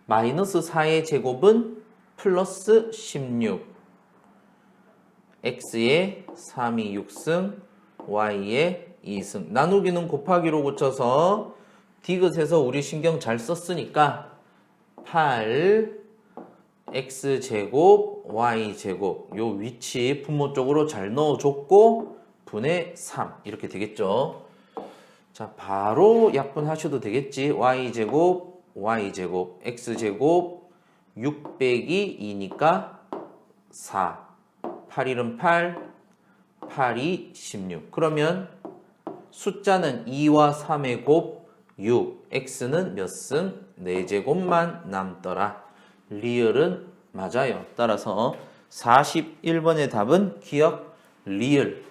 마이너스 4의 제곱은 플러스 16. x의 3이 6승, y의 2승. 나누기는 곱하기로 고쳐서 디귿에서 우리 신경 잘 썼으니까 8 x제곱 y제곱 요 위치 분모 쪽으로 잘 넣어줬고 분의 3 이렇게 되겠죠. 자, 바로 약분하셔도 되겠지. y제곱 y제곱 x제곱 6 빼기 2니까 4 8, 1은 8 8이 16. 그러면 숫자는 2와 3의 곱 6. x는 몇 승? 4제곱만 남더라. 리을은 맞아요. 따라서 41번의 답은 기억 리을.